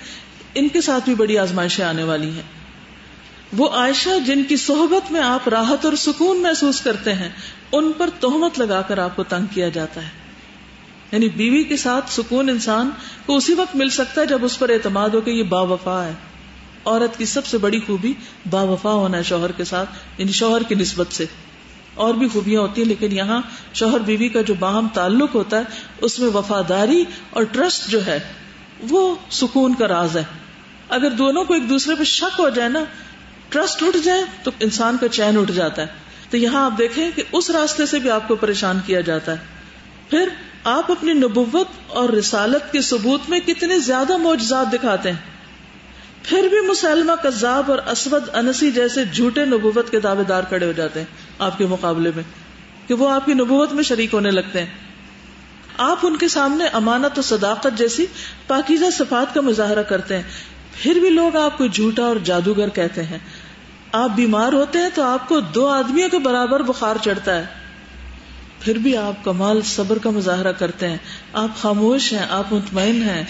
ان کے ساتھ بھی بڑی آزمائشیں آنے والی ہیں. وہ عائشہ جن کی صحبت میں آپ راحت اور سکون محسوس کرتے ہیں، ان پر تہمت لگا کر آپ کو تنگ کیا جاتا ہے. یعنی بیوی کے ساتھ سکون انسان کو اسی وقت مل سکتا ہے جب اس پر اعتماد ہو کہ یہ با وفا ہے. عورت کی سب سے بڑی خوبی با وفا ہونا ہے شوہر کے ساتھ، یعنی شوہر کی نسبت سے. اور بھی خوبیاں ہوتی ہیں لیکن یہاں شوہر بیوی کا جو باہم تعلق ہوتا ہے اس میں وفاداری اور ٹرسٹ جو ہے وہ سکون کا راز ہے. اگر دونوں کو ایک دوسرے پہ شک ہو جائے نا، ٹرسٹ اٹھ جائے، تو انسان کا چین اٹھ جاتا ہے. تو یہاں آپ دیکھیں کہ اس راستے سے بھی آپ کو پریشان کیا جاتا ہے. پھر آپ اپنی نبوت اور رسالت کے ثبوت میں کتنے زیادہ معجزات دکھاتے ہیں، پھر بھی مسلمہ کذاب اور اسود انسی جیسے جھوٹے نبوت کے دعوے دار کھڑے ہو جاتے ہیں آپ کے مقابلے میں کہ وہ آپ کی نبوت میں شریک ہونے لگتے ہیں. آپ ان کے سامنے امانت و صداقت جیسی پاکیزہ صفات کا مظاہرہ کرتے ہیں، پھر بھی لوگ آپ کو جھوٹا اور جادوگر کہتے ہیں. آپ بیمار ہوتے ہیں تو آپ کو 2 آدمیوں کے برابر بخار چڑھتا ہے، پھر بھی آپ کمال صبر کا مظاہرہ کرتے ہیں. آپ خاموش ہیں، آپ مطمئن ہیں.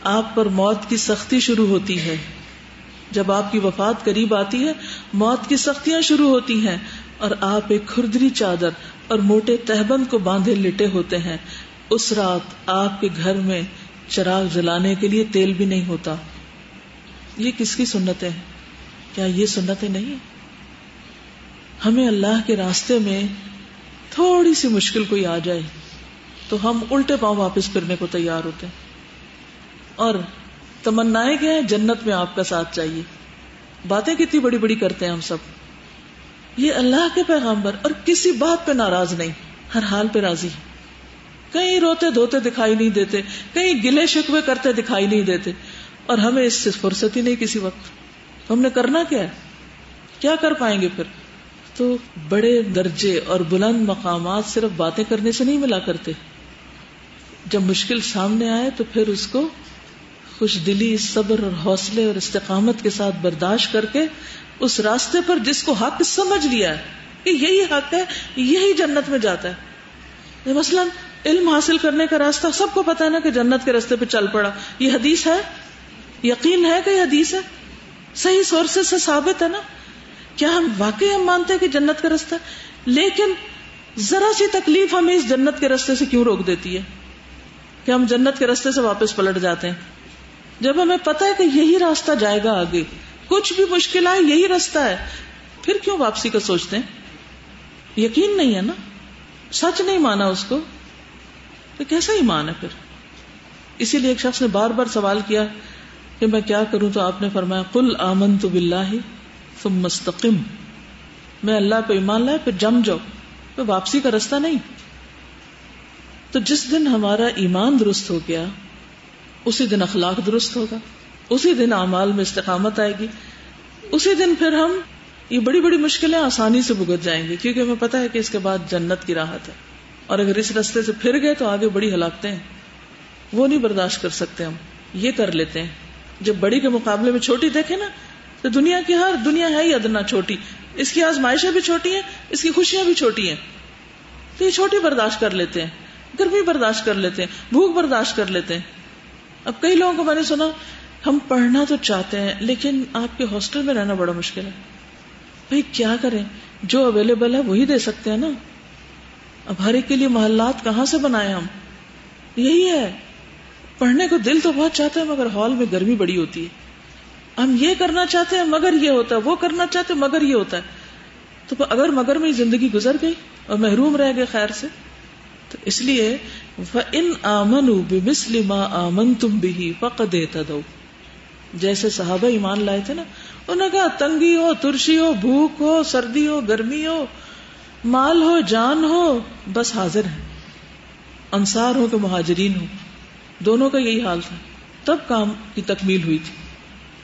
آپ پر موت کی سختی شروع ہوتی ہے، جب آپ کی وفات قریب آتی ہے موت کی سختیاں شروع ہوتی ہیں، اور آپ ایک کھردری چادر اور موٹے تہبند کو باندھے لیٹے ہوتے ہیں. اس رات آپ کے گھر میں چراغ جلانے کے لیے تیل بھی نہیں ہوتا. یہ کس کی سنتیں ہیں؟ کیا یہ سنتیں نہیں ہیں؟ ہمیں اللہ کے راستے میں تھوڑی سی مشکل کوئی آ جائے تو ہم الٹے پاؤں واپس پھرنے کو تیار ہوتے ہیں، اور تمنائیں کیا ہیں؟ جنت میں آپ کا ساتھ چاہیے. باتیں کتنی بڑی بڑی کرتے ہیں ہم سب. یہ اللہ کے پیغمبر اور کسی بات پہ ناراض نہیں، ہر حال پہ راضی. کہیں روتے دھوتے دکھائی نہیں دیتے، کہیں گلے شکوے کرتے دکھائی نہیں دیتے، اور ہمیں اس سے فرصت ہی نہیں کسی وقت. ہم نے کرنا کیا ہے؟ کیا کر پائیں گے پھر؟ تو بڑے درجے اور بلند مقامات صرف باتیں کرنے سے نہیں ملا کرتے. جب مشکل سامنے آئے تو پھر اس کو خوش دلی، صبر اور حوصلے اور استقامت کے ساتھ برداشت کر کے اس راستے پر جس کو حق سمجھ لیا ہے کہ یہی حق ہے، یہی جنت میں جاتا ہے. مثلا علم حاصل کرنے کا راستہ سب کو پتا ہے نا کہ جنت کے راستے پہ چل پڑا. یہ حدیث ہے، یقین ہے کہ یہ حدیث ہے، صحیح سورسز سے ثابت ہے نا. کیا ہم واقعی مانتے ہیں کہ جنت کا راستہ ہے؟ لیکن ذرا سی تکلیف ہمیں اس جنت کے راستے سے کیوں روک دیتی ہے کہ ہم جنت کے راستے سے واپس پلٹ جاتے ہیں، جب ہمیں پتا ہے کہ یہی راستہ جائے گا آگے، کچھ بھی مشکل آئے یہی راستہ ہے. پھر کیوں واپسی کا سوچتے ہیں؟ یقین نہیں ہے نا، سچ نہیں مانا اس کو، تو کیسا ایمان ہے پھر؟ اسی لیے ایک شخص نے بار بار سوال کیا کہ میں کیا کروں، تو آپ نے فرمایا قل آمنت باللہ ثم استقم، میں اللہ پہ ایمان لائے پھر جم جاؤ، تو واپسی کا راستہ نہیں. تو جس دن ہمارا ایمان درست ہو گیا اسی دن اخلاق درست ہوگا، اسی دن اعمال میں استقامت آئے گی، اسی دن پھر ہم یہ بڑی بڑی مشکلیں آسانی سے بھگت جائیں گے، کیونکہ ہمیں پتہ ہے کہ اس کے بعد جنت کی راحت ہے. اور اگر اس راستے سے پھر گئے تو آگے بڑی ہلاکتیں ہیں، وہ نہیں برداشت کر سکتے ہم، یہ کر لیتے ہیں. جب بڑی کے مقابلے میں چھوٹی دیکھیں نا، تو دنیا ہے ہی ادنا چھوٹی، اس کی آزمائشیں بھی چھوٹی ہیں، اس کی خوشیاں بھی چھوٹی ہیں، تو یہ چھوٹی برداشت کر لیتے ہیں، گرمی برداشت کر لیتے ہیں، بھوک برداشت کر لیتے ہیں. اب کئی لوگوں کو میں نے سنا ہم پڑھنا تو چاہتے ہیں لیکن آپ کے ہاسٹل میں رہنا بڑا مشکل ہے. بھئی کیا کریں، جو اویلیبل ہے وہی دے سکتے ہیں نا. اب ہر ایک کے لیے محلات کہاں سے بنائے ہم؟ یہی ہے، پڑھنے کو دل تو بہت چاہتا ہے مگر ہال میں گرمی بڑی ہوتی ہے. ہم یہ کرنا چاہتے ہیں مگر یہ ہوتا ہے، وہ کرنا چاہتے ہیں مگر یہ ہوتا ہے. تو اگر مگر میں زندگی گزر گئی اور محروم رہ گئے خیر سے. تو اس لیے وَإِنْ آمَنُوا بِمِثْلِ مَا آمَنْتُمْ بِهِ فَقَدْ اهْتَدَوْا، جیسے صحابہ ایمان لائے تھے نا، انہوں نے کہا تنگی ہو، ترشی ہو، بھوک ہو، سردی ہو، گرمی ہو، مال ہو، جان ہو، بس حاضر ہیں. انصار ہو کہ مہاجرین ہو، دونوں کا یہی حال تھا. تب کام کی تکمیل ہوئی تھی.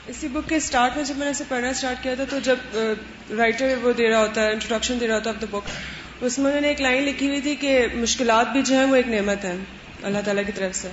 اسی بک کے سٹارٹ میں جب میں نے اسے پڑھنا سٹارٹ کیا تھا تو جب رائٹر وہ دے رہا ہوتا ہے انٹروڈکشن دے رہا ہوتا ہے آف دا بک، اس میں انہوں نے ایک لائن لکھی ہوئی تھی کہ مشکلات بھی جو ہیں وہ ایک نعمت ہے اللہ تعالیٰ کی طرف سے.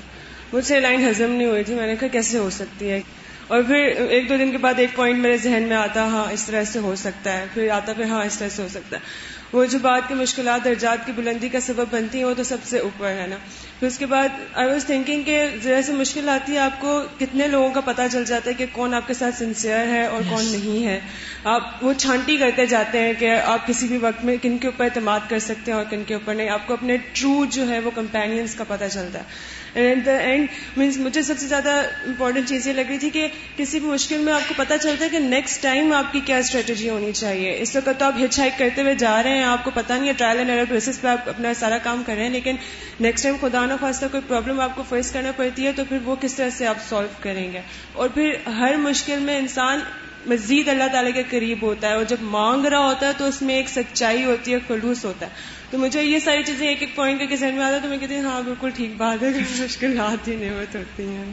مجھ سے لائن ہضم نہیں ہوئی تھی، میں نے کہا کیسے ہو سکتی ہے. اور پھر ایک دو دن کے بعد ایک پوائنٹ میرے ذہن میں آتا، ہاں اس طرح سے ہو سکتا ہے، پھر آتا پھر ہاں اس طرح سے ہو سکتا ہے. وہ جو بات کی مشکلات درجات کی بلندی کا سبب بنتی ہیں وہ تو سب سے اوپر ہے نا. پھر اس کے بعد آئی واز تھنکنگ کہ ذرا سے مشکل آتی ہے آپ کو کتنے لوگوں کا پتہ چل جاتا ہے کہ کون آپ کے ساتھ سنسیئر ہے اور کون نہیں ہے. آپ وہ چھانٹی کرتے جاتے ہیں کہ آپ کسی بھی وقت میں کن کے اوپر اعتماد کر سکتے ہیں اور کن کے اوپر نہیں. آپ کو اپنے ٹرو جو ہے وہ کمپینینس کا پتہ چلتا ہے. اینڈ دا اینڈ مینس مجھے سب سے زیادہ امپورٹنٹ چیز یہ لگ رہی تھی کہ کسی بھی مشکل میں آپ کو پتہ چلتا ہے کہ نیکسٹ ٹائم آپ کی کیا اسٹریٹجی ہونی چاہیے. اس وقت تو آپ ہچ ہائک کرتے ہوئے جا رہے ہیں، آپ کو پتہ نہیں ہے، ٹرائل اینڈ ایرر بیسس پہ آپ اپنا سارا کام کر رہے ہیں، لیکن نیکسٹ ٹائم خدا نہ خواستہ کوئی پرابلم آپ کو فیس کرنا پڑتی ہے تو پھر وہ کس طرح سے آپ سالو کریں گے. اور پھر ہر مشکل میں انسان مزید اللہ تعالیٰ کے قریب ہوتا ہے، اور جب مانگ رہا ہوتا ہے تو اس میں ایک سچائی ہوتی ہے، خلوص ہوتا ہے. تو مجھے یہ ساری چیزیں ایک ایک پوائنٹ کر کے ذہن میں آتا ہے تو میں کہتی ہوں ہاں بالکل ٹھیک بات ہے کہ مشکلات ہی نعمت ہوتی ہیں.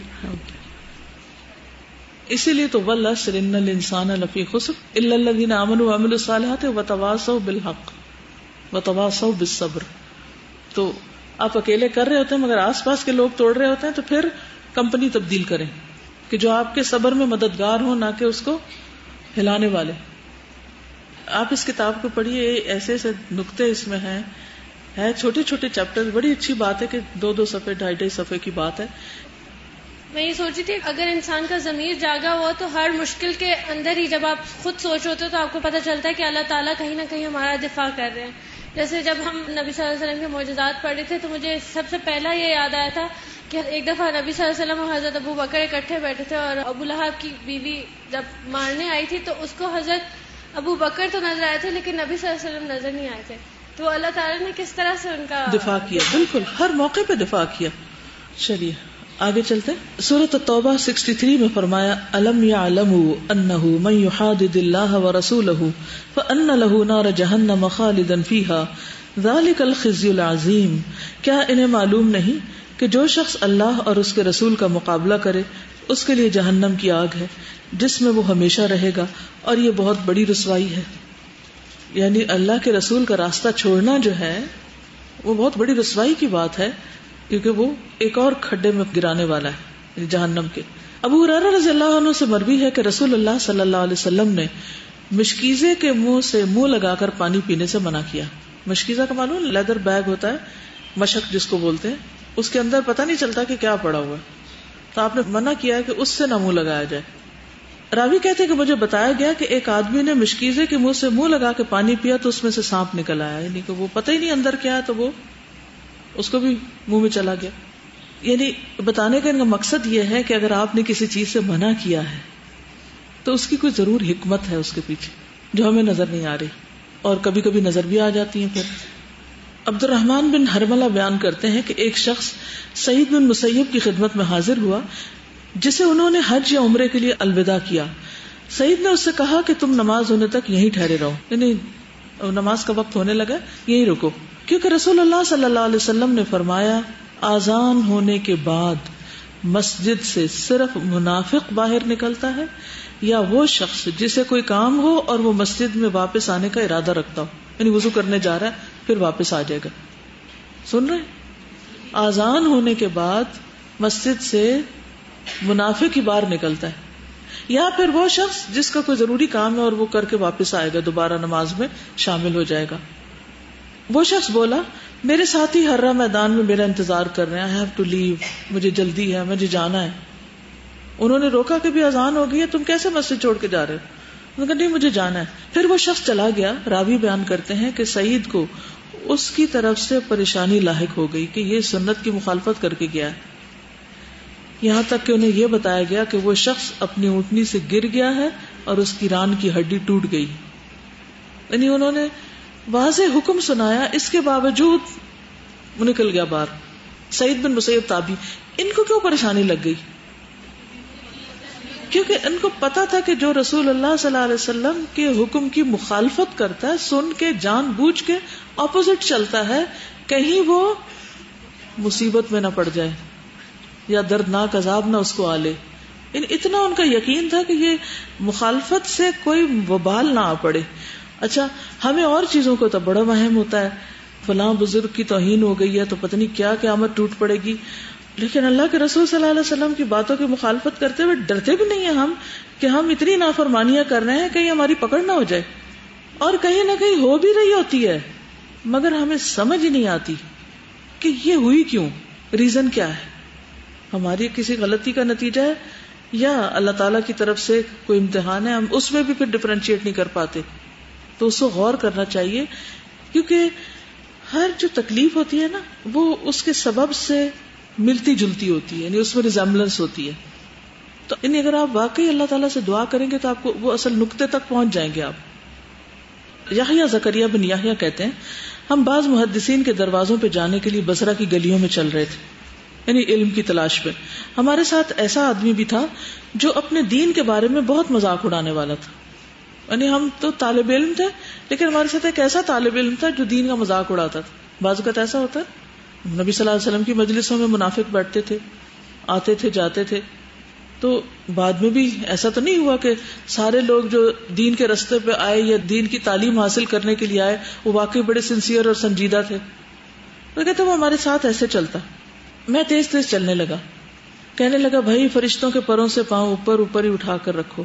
اسی لیے تو وَالْعَصْرِ إِنَّ الْإِنسَانَ لَفِي خُسْرٍ إِلَّا الَّذِينَ آمَنُوا وَعَمِلُوا الصَّالِحَاتِ وَتَوَاصَوْا بِالْحَقِّ وَتَوَاصَوْا بِالصَّبْرِ. تو آپ اکیلے کر رہے ہوتے ہیں مگر آس پاس کے لوگ توڑ رہے ہوتے ہیں، تو پھر کمپنی تبدیل کریں کہ جو آپ کے صبر میں مددگار ہوں، نہ کہ اس کو ہلانے والے. آپ اس کتاب کو پڑھیے، ایسے ایسے نقطے اس میں ہیں چھوٹے چھوٹے چیپٹر. بڑی اچھی بات ہے کہ 2 صفحے 2.5 صفحے کی بات ہے. میں یہ سوچی تھی اگر انسان کا ضمیر جاگا ہوا تو ہر مشکل کے اندر ہی جب آپ خود سوچ ہوتے تو آپ کو پتہ چلتا ہے کہ اللہ تعالیٰ کہیں نہ کہیں ہمارا دفاع کر رہے ہیں. جیسے جب ہم نبی صلی اللہ علیہ وسلم کے معجزات پڑھ رہے تھے تو مجھے سب سے پہلا یہ یاد آیا تھا کہ ایک دفعہ نبی صلی اللہ علیہ وسلم اور حضرت ابو بکر اکٹھے بیٹھے تھے، اور ابو لہب کی بیوی جب مارنے آئی تھی تو اس کو حضرت ابو بکر تو نظر آئے تھے لیکن نبی صلی اللہ علیہ وسلم نظر نہیں آئے تھے. تو اللہ تعالیٰ نے کس طرح سے ان کا دفاع کیا، بالکل ہر موقع پہ دفاع کیا. چلیے آگے چلتے. سورۃ التوبہ 63 میں فرمایا الم یعلموا انہ من یحادد اللہ ورسولہ فان لہ نار جہنم خالدا فیہا ذلک الخزی العظیم. کیا انہیں معلوم نہیں کہ جو شخص اللہ اور اس کے رسول کا مقابلہ کرے اس کے لیے جہنم کی آگ ہے جس میں وہ ہمیشہ رہے گا، اور یہ بہت بڑی رسوائی ہے. یعنی اللہ کے رسول کا راستہ چھوڑنا جو ہے وہ بہت بڑی رسوائی کی بات ہے، کیونکہ وہ ایک اور کھڈے میں گرانے والا ہے جہنم کے. ابو ہریرہ رضی اللہ عنہ سے مروی ہے کہ رسول اللہ صلی اللہ علیہ وسلم نے مشکیزے کے منہ سے منہ لگا کر پانی پینے سے منع کیا. مشکیزہ کا معلوم لیدر بیگ ہوتا ہے، مشک جس کو بولتے ہیں، اس کے اندر پتہ نہیں چلتا کہ کیا پڑا ہوا ہے، تو آپ نے منع کیا ہے کہ اس سے نہ منہ لگایا جائے. راوی کہتے کہ مجھے بتایا گیا کہ ایک آدمی نے مشکیزے کے منہ سے منہ لگا کے پانی پیا تو اس میں سے سانپ نکل آیا، یعنی کہ وہ پتہ ہی نہیں اندر کیا ہے تو وہ اس کو بھی منہ میں چلا گیا. یعنی بتانے کا ان کا مقصد یہ ہے کہ اگر آپ نے کسی چیز سے منع کیا ہے تو اس کی کوئی ضرور حکمت ہے اس کے پیچھے جو ہمیں نظر نہیں آ رہی، اور کبھی کبھی نظر بھی آ جاتی ہیں. پھر عبد الرحمن بن حرملہ بیان کرتے ہیں کہ ایک شخص سعید بن مسیب کی خدمت میں حاضر ہوا جسے انہوں نے حج یا عمرے کے لیے الوداع کیا. سعید نے اس سے کہا کہ تم نماز ہونے تک یہیں ٹھہرے رہو، یعنی نماز کا وقت ہونے لگا یہیں رکو، کیونکہ رسول اللہ صلی اللہ علیہ وسلم نے فرمایا آذان ہونے کے بعد مسجد سے صرف منافق باہر نکلتا ہے یا وہ شخص جسے کوئی کام ہو اور وہ مسجد میں واپس آنے کا ارادہ رکھتا ہو، یعنی وضو کرنے جا رہا ہے پھر واپس آ جائے گا. سن رہے ہیں؟ آذان ہونے کے بعد مسجد سے منافق ہی باہر نکلتا ہے یا پھر وہ شخص جس کا کوئی ضروری کام ہے اور وہ کر کے واپس آئے گا، دوبارہ نماز میں شامل ہو جائے گا. وہ شخص بولا میرے ساتھی ہررا میدان میں میرا انتظار کر رہے ہیں، I have to leave، مجھے جلدی ہے، مجھے جانا ہے. انہوں نے روکا کہ بھی اذان ہو گئی ہے، تم کیسے مسجد چھوڑ کے جا رہے ہو؟ انہوں نے کہا نہیں مجھے جانا ہے. پھر وہ شخص چلا گیا. راوی بیان کرتے ہیں کہ سعید کو اس کی طرف سے پریشانی لاحق ہو گئی کہ یہ سنت کی مخالفت کر کے گیا ہے، یہاں تک کہ انہیں یہ بتایا گیا کہ وہ شخص اپنی اونٹنی سے گر گیا ہے اور اس کی ران کی ہڈی ٹوٹ گئی. یعنی انہوں نے واضح حکم سنایا، اس کے باوجود وہ نکل گیا باہر. سعید بن مسیب تابعی، ان کو کیوں پریشانی لگ گئی؟ کیونکہ ان کو پتا تھا کہ جو رسول اللہ صلی اللہ علیہ وسلم کے حکم کی مخالفت کرتا ہے، سن کے جان بوجھ کے اپوزٹ چلتا ہے، کہیں وہ مصیبت میں نہ پڑ جائے یا دردناک عذاب نہ اس کو آ لے. اتنا ان کا یقین تھا کہ یہ مخالفت سے کوئی وبال نہ آ پڑے. اچھا ہمیں اور چیزوں کو تو بڑا وہم ہوتا ہے، فلاں بزرگ کی توہین ہو گئی ہے تو پتہ نہیں کیا قیامت ٹوٹ پڑے گی، لیکن اللہ کے رسول صلی اللہ علیہ وسلم کی باتوں کی مخالفت کرتے ہوئے ڈرتے بھی نہیں ہیں ہم کہ ہم اتنی نافرمانیاں کر رہے ہیں کہیں ہماری پکڑ نہ ہو جائے، اور کہیں نہ کہیں ہو بھی رہی ہوتی ہے مگر ہمیں سمجھ نہیں آتی کہ یہ ہوئی کیوں، ریزن کیا ہے، ہماری کسی غلطی کا نتیجہ ہے یا اللہ تعالیٰ کی طرف سے کوئی امتحان ہے. ہم اس میں بھی پھر ڈفرینشیٹ نہیں کر پاتے. تو اس کو غور کرنا چاہیے، کیونکہ ہر جو تکلیف ہوتی ہے نا وہ اس کے سبب سے ملتی جلتی ہوتی ہے، یعنی اس میں ریزمبلنس ہوتی ہے. تو اگر آپ واقعی اللہ تعالیٰ سے دعا کریں گے تو آپ کو وہ اصل نقطے تک پہنچ جائیں گے. آپ یحییٰ زکریا بن یحییٰ کہتے ہیں ہم بعض محدثین کے دروازوں پہ جانے کے لیے بصرہ کی گلیوں میں چل رہے تھے، یعنی علم کی تلاش پہ. ہمارے ساتھ ایسا آدمی بھی تھا جو اپنے دین کے بارے میں بہت مذاق اڑانے والا تھا. یعنی ہم تو طالب علم تھے لیکن ہمارے ساتھ ایک ایسا طالب علم تھا جو دین کا مذاق اڑاتا تھا. بعض اوقات ایسا ہوتا ہے نبی صلی اللہ علیہ وسلم کی مجلسوں میں منافق بیٹھتے تھے، آتے تھے جاتے تھے، تو بعد میں بھی ایسا تو نہیں ہوا کہ سارے لوگ جو دین کے رستے پہ آئے یا دین کی تعلیم حاصل کرنے کے لیے آئے وہ واقعی بڑے سنسیئر اور سنجیدہ تھے. تو کہتے وہ ہمارے ساتھ ایسے چلتا. میں تیز تیز چلنے لگا، کہنے لگا بھائی فرشتوں کے پروں سے پاؤں اوپر اوپر ہی اٹھا کر رکھو،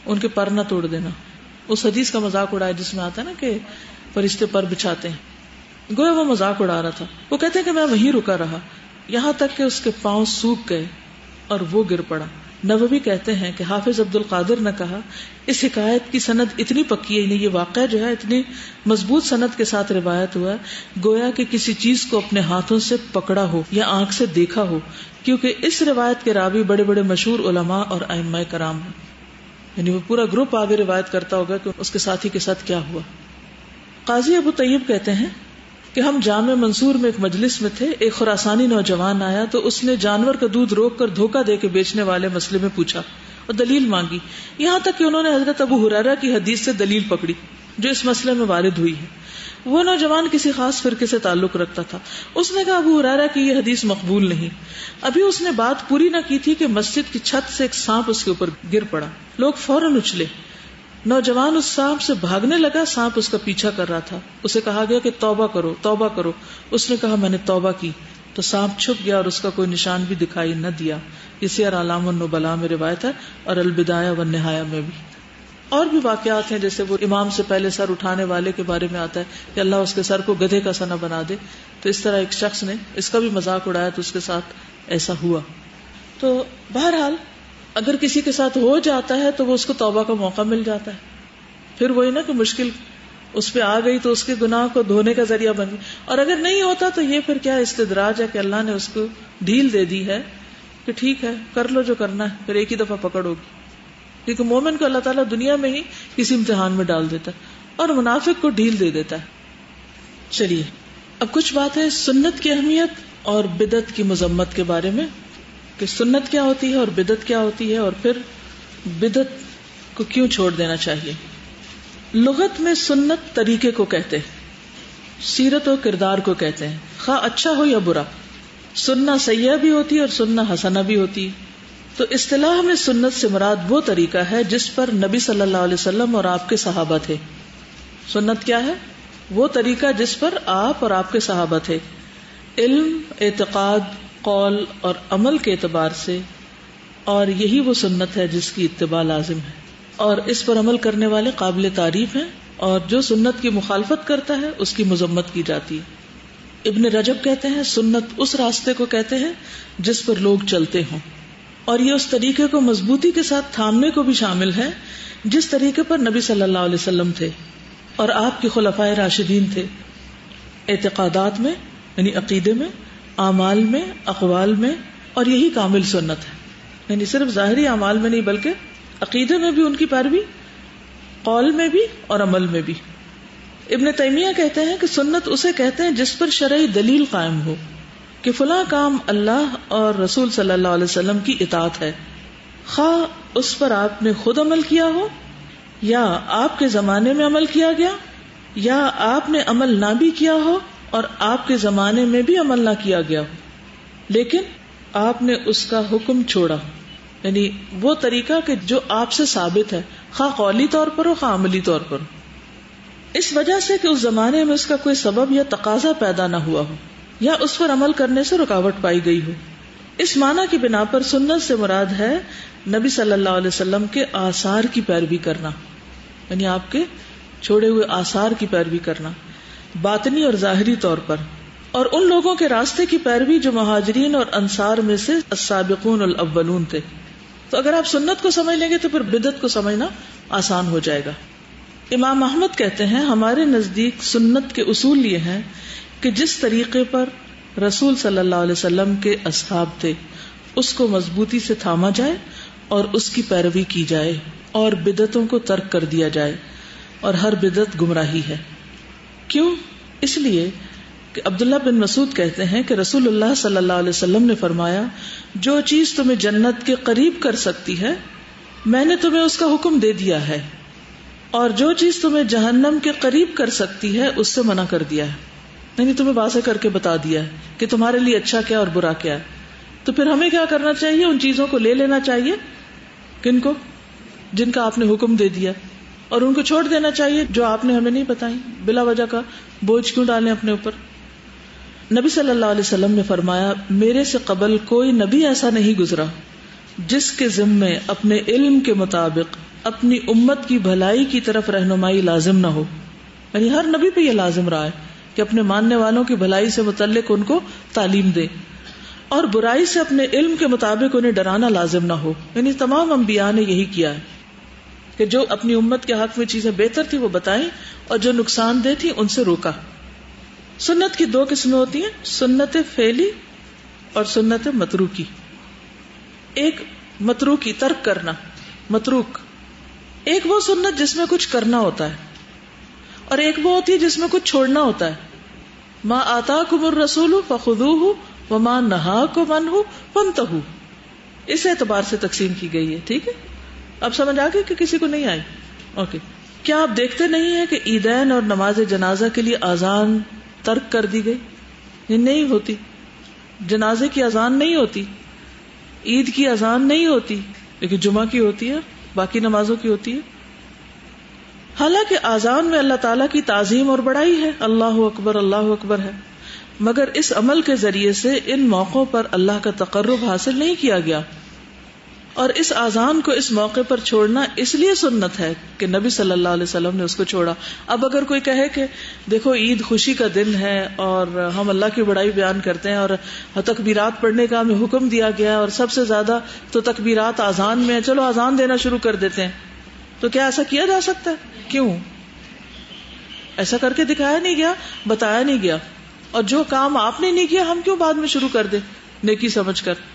ان کے پر نہ توڑ دینا. اس حدیث کا مذاق اڑایا جس میں آتا ہے نا کہ فرشتے پر بچھاتے ہیں، گویا وہ مذاق اڑا رہا تھا. وہ کہتے ہیں کہ میں وہیں رکا رہا یہاں تک کہ اس کے پاؤں سوکھ گئے اور وہ گر پڑا. نووی کہتے ہیں کہ حافظ عبد القادر نے کہا اس حکایت کی سند اتنی پکی ہے، یہ واقعہ جو ہے اتنی مضبوط سند کے ساتھ روایت ہوا ہے گویا کہ کسی چیز کو اپنے ہاتھوں سے پکڑا ہو یا آنکھ سے دیکھا ہو، کیونکہ اس روایت کے راوی بڑے بڑے مشہور علماء اور ائمہ کرام ہیں. یعنی وہ پورا گروپ آگے روایت کرتا ہوگا کہ اس کے ساتھی کے ساتھ کیا ہوا. قاضی ابو طیب کہتے ہیں کہ ہم جامع منصور میں ایک مجلس میں تھے. ایک خراسانی نوجوان آیا تو اس نے جانور کا دودھ روک کر دھوکہ دے کے بیچنے والے مسئلے میں پوچھا اور دلیل مانگی، یہاں تک کہ انہوں نے حضرت ابو ہریرہ کی حدیث سے دلیل پکڑی جو اس مسئلے میں وارد ہوئی ہے. وہ نوجوان کسی خاص فرقے سے تعلق رکھتا تھا. اس نے کہا ابو ہریرہ کی یہ حدیث مقبول نہیں. ابھی اس نے بات پوری نہ کی تھی کہ مسجد کی چھت سے ایک سانپ اس کے اوپر گر پڑا. لوگ فوراً اچھلے. نوجوان اس سانپ سے بھاگنے لگا، سانپ اس کا پیچھا کر رہا تھا. اسے کہا گیا کہ توبہ کرو توبہ کرو. اس نے کہا میں نے توبہ کی تو سانپ چھپ گیا اور اس کا کوئی نشان بھی دکھائی نہ دیا. یہ سیر اعلام النبلاء میں روایت ہے اور البدایہ والنہایہ میں بھی. اور بھی واقعات ہیں جیسے وہ امام سے پہلے سر اٹھانے والے کے بارے میں آتا ہے کہ اللہ اس کے سر کو گدھے کا سا نہ بنا دے. تو اس طرح ایک شخص نے اس کا بھی مذاق اڑایا تو اس کے ساتھ ایسا ہوا. تو بہرحال اگر کسی کے ساتھ ہو جاتا ہے تو وہ اس کو توبہ کا موقع مل جاتا ہے. پھر وہی نا کہ مشکل اس پہ آ گئی تو اس کے گناہ کو دھونے کا ذریعہ بن گئی. اور اگر نہیں ہوتا تو یہ پھر کیا استدراج ہے کہ اللہ نے اس کو ڈھیل دے دی ہے کہ ٹھیک ہے کر لو جو کرنا ہے، پھر ایک ہی دفعہ پکڑ ہوگی. کیونکہ مومن کو اللہ تعالیٰ دنیا میں ہی کسی امتحان میں ڈال دیتا ہے اور منافق کو ڈھیل دے دیتا ہے. چلیے اب کچھ بات ہے سنت کی اہمیت اور بدعت کی مذمت کے بارے میں. کہ سنت کیا ہوتی ہے اور بدعت کیا ہوتی ہے، اور پھر بدعت کو کیوں چھوڑ دینا چاہیے. لغت میں سنت طریقے کو کہتے ہیں، سیرت و کردار کو کہتے ہیں، خواہ اچھا ہو یا برا. سننا سیئہ بھی ہوتی ہے اور سننا حسنہ بھی ہوتی ہے. تو اصطلاح میں سنت سے مراد وہ طریقہ ہے جس پر نبی صلی اللہ علیہ وسلم اور آپ کے صحابہ تھے. سنت کیا ہے؟ وہ طریقہ جس پر آپ اور آپ کے صحابہ تھے، علم، اعتقاد، قول اور عمل کے اعتبار سے. اور یہی وہ سنت ہے جس کی اتباع لازم ہے، اور اس پر عمل کرنے والے قابل تعریف ہیں، اور جو سنت کی مخالفت کرتا ہے اس کی مذمت کی جاتی ہے. ابن رجب کہتے ہیں سنت اس راستے کو کہتے ہیں جس پر لوگ چلتے ہوں، اور یہ اس طریقے کو مضبوطی کے ساتھ تھامنے کو بھی شامل ہے جس طریقے پر نبی صلی اللہ علیہ وسلم تھے اور آپ کے خلفائے راشدین تھے، اعتقادات میں یعنی عقیدے میں، اعمال میں، اقوال میں. اور یہی کامل سنت ہے، یعنی صرف ظاہری اعمال میں نہیں بلکہ عقیدے میں بھی ان کی پیروی، قول میں بھی اور عمل میں بھی. ابن تیمیہ کہتے ہیں کہ سنت اسے کہتے ہیں جس پر شرعی دلیل قائم ہو کہ فلاں کام اللہ اور رسول صلی اللہ علیہ وسلم کی اطاعت ہے، خواہ اس پر آپ نے خود عمل کیا ہو یا آپ کے زمانے میں عمل کیا گیا، یا آپ نے عمل نہ بھی کیا ہو اور آپ کے زمانے میں بھی عمل نہ کیا گیا ہو، لیکن آپ نے اس کا حکم چھوڑا. یعنی وہ طریقہ کہ جو آپ سے ثابت ہے، خواہ قولی طور پر ہو خواہ عملی طور پر ہو، اس وجہ سے کہ اس زمانے میں اس کا کوئی سبب یا تقاضا پیدا نہ ہوا ہو یا اس پر عمل کرنے سے رکاوٹ پائی گئی ہو. اس معنی کی بنا پر سنت سے مراد ہے نبی صلی اللہ علیہ وسلم کے آثار کی پیروی کرنا، یعنی آپ کے چھوڑے ہوئے آثار کی پیروی کرنا باطنی اور ظاہری طور پر، اور ان لوگوں کے راستے کی پیروی جو مہاجرین اور انصار میں سے السابقون الاولون تھے. تو اگر آپ سنت کو سمجھ لیں گے تو پھر بدعت کو سمجھنا آسان ہو جائے گا. امام احمد کہتے ہیں ہمارے نزدیک سنت کے اصول یہ ہیں کہ جس طریقے پر رسول صلی اللہ علیہ وسلم کے اصحاب تھے اس کو مضبوطی سے تھاما جائے اور اس کی پیروی کی جائے، اور بدعتوں کو ترک کر دیا جائے، اور ہر بدعت گمراہی ہے. کیوں؟ اس لیے کہ عبداللہ بن مسعود کہتے ہیں کہ رسول اللہ صلی اللہ علیہ وسلم نے فرمایا جو چیز تمہیں جنت کے قریب کر سکتی ہے میں نے تمہیں اس کا حکم دے دیا ہے، اور جو چیز تمہیں جہنم کے قریب کر سکتی ہے اس سے منع کر دیا ہے. یعنی تمہیں واضح کر کے بتا دیا ہے کہ تمہارے لیے اچھا کیا اور برا کیا ہے. تو پھر ہمیں کیا کرنا چاہیے؟ ان چیزوں کو لے لینا چاہیے کن کو؟ جن کا آپ نے حکم دے دیا، اور ان کو چھوڑ دینا چاہیے جو آپ نے ہمیں نہیں بتائی. بلا وجہ کا بوجھ کیوں ڈالیں اپنے اوپر؟ نبی صلی اللہ علیہ وسلم نے فرمایا میرے سے قبل کوئی نبی ایسا نہیں گزرا جس کے ذمے اپنے علم کے مطابق اپنی امت کی بھلائی کی طرف رہنمائی لازم نہ ہو. یعنی ہر نبی پہ یہ لازم رہا ہے کہ اپنے ماننے والوں کی بھلائی سے متعلق ان کو تعلیم دے، اور برائی سے اپنے علم کے مطابق انہیں ڈرانا لازم نہ ہو. یعنی تمام انبیاء نے یہی کیا ہے کہ جو اپنی امت کے حق میں چیزیں بہتر تھی وہ بتائیں، اور جو نقصان دہ تھی ان سے روکا. سنت کی دو قسمیں ہوتی ہیں، سنت فعلی اور سنت متروکی. ایک متروکی، ترک کرنا، متروک. ایک وہ سنت جس میں کچھ کرنا ہوتا ہے، اور ایک وہ ہوتی ہے جس میں کچھ چھوڑنا ہوتا ہے. ما آتاکم الرسول فخذوہ وما نہاکم عنہ فانتہوا. اس اعتبار سے تقسیم کی گئی ہے. ٹھیک ہے، اب سمجھ آ گئی کہ کسی کو نہیں آئی؟ اوکے. کیا آپ دیکھتے نہیں ہیں کہ عیدین اور نماز جنازہ کے لیے اذان ترک کر دی گئی؟ یہ نہیں ہوتی. جنازے کی اذان نہیں ہوتی، عید کی اذان نہیں ہوتی، لیکن جمعہ کی ہوتی ہے، باقی نمازوں کی ہوتی ہے. حالانکہ اذان میں اللہ تعالیٰ کی تعظیم اور بڑائی ہے، اللہ اکبر اللہ اکبر ہے، مگر اس عمل کے ذریعے سے ان موقعوں پر اللہ کا تقرب حاصل نہیں کیا گیا. اور اس اذان کو اس موقع پر چھوڑنا اس لیے سنت ہے کہ نبی صلی اللہ علیہ وسلم نے اس کو چھوڑا. اب اگر کوئی کہے کہ دیکھو عید خوشی کا دن ہے اور ہم اللہ کی بڑائی بیان کرتے ہیں اور تکبیرات پڑھنے کا ہمیں حکم دیا گیا ہے اور سب سے زیادہ تو تکبیرات اذان میں، چلو اذان دینا شروع کر دیتے ہیں، تو کیا ایسا کیا جا سکتا ہے؟ کیوں؟ ایسا کر کے دکھایا نہیں گیا، بتایا نہیں گیا. اور جو کام آپ نے نہیں کیا ہم کیوں بعد میں شروع کر دیں نیکی سمجھ کر؟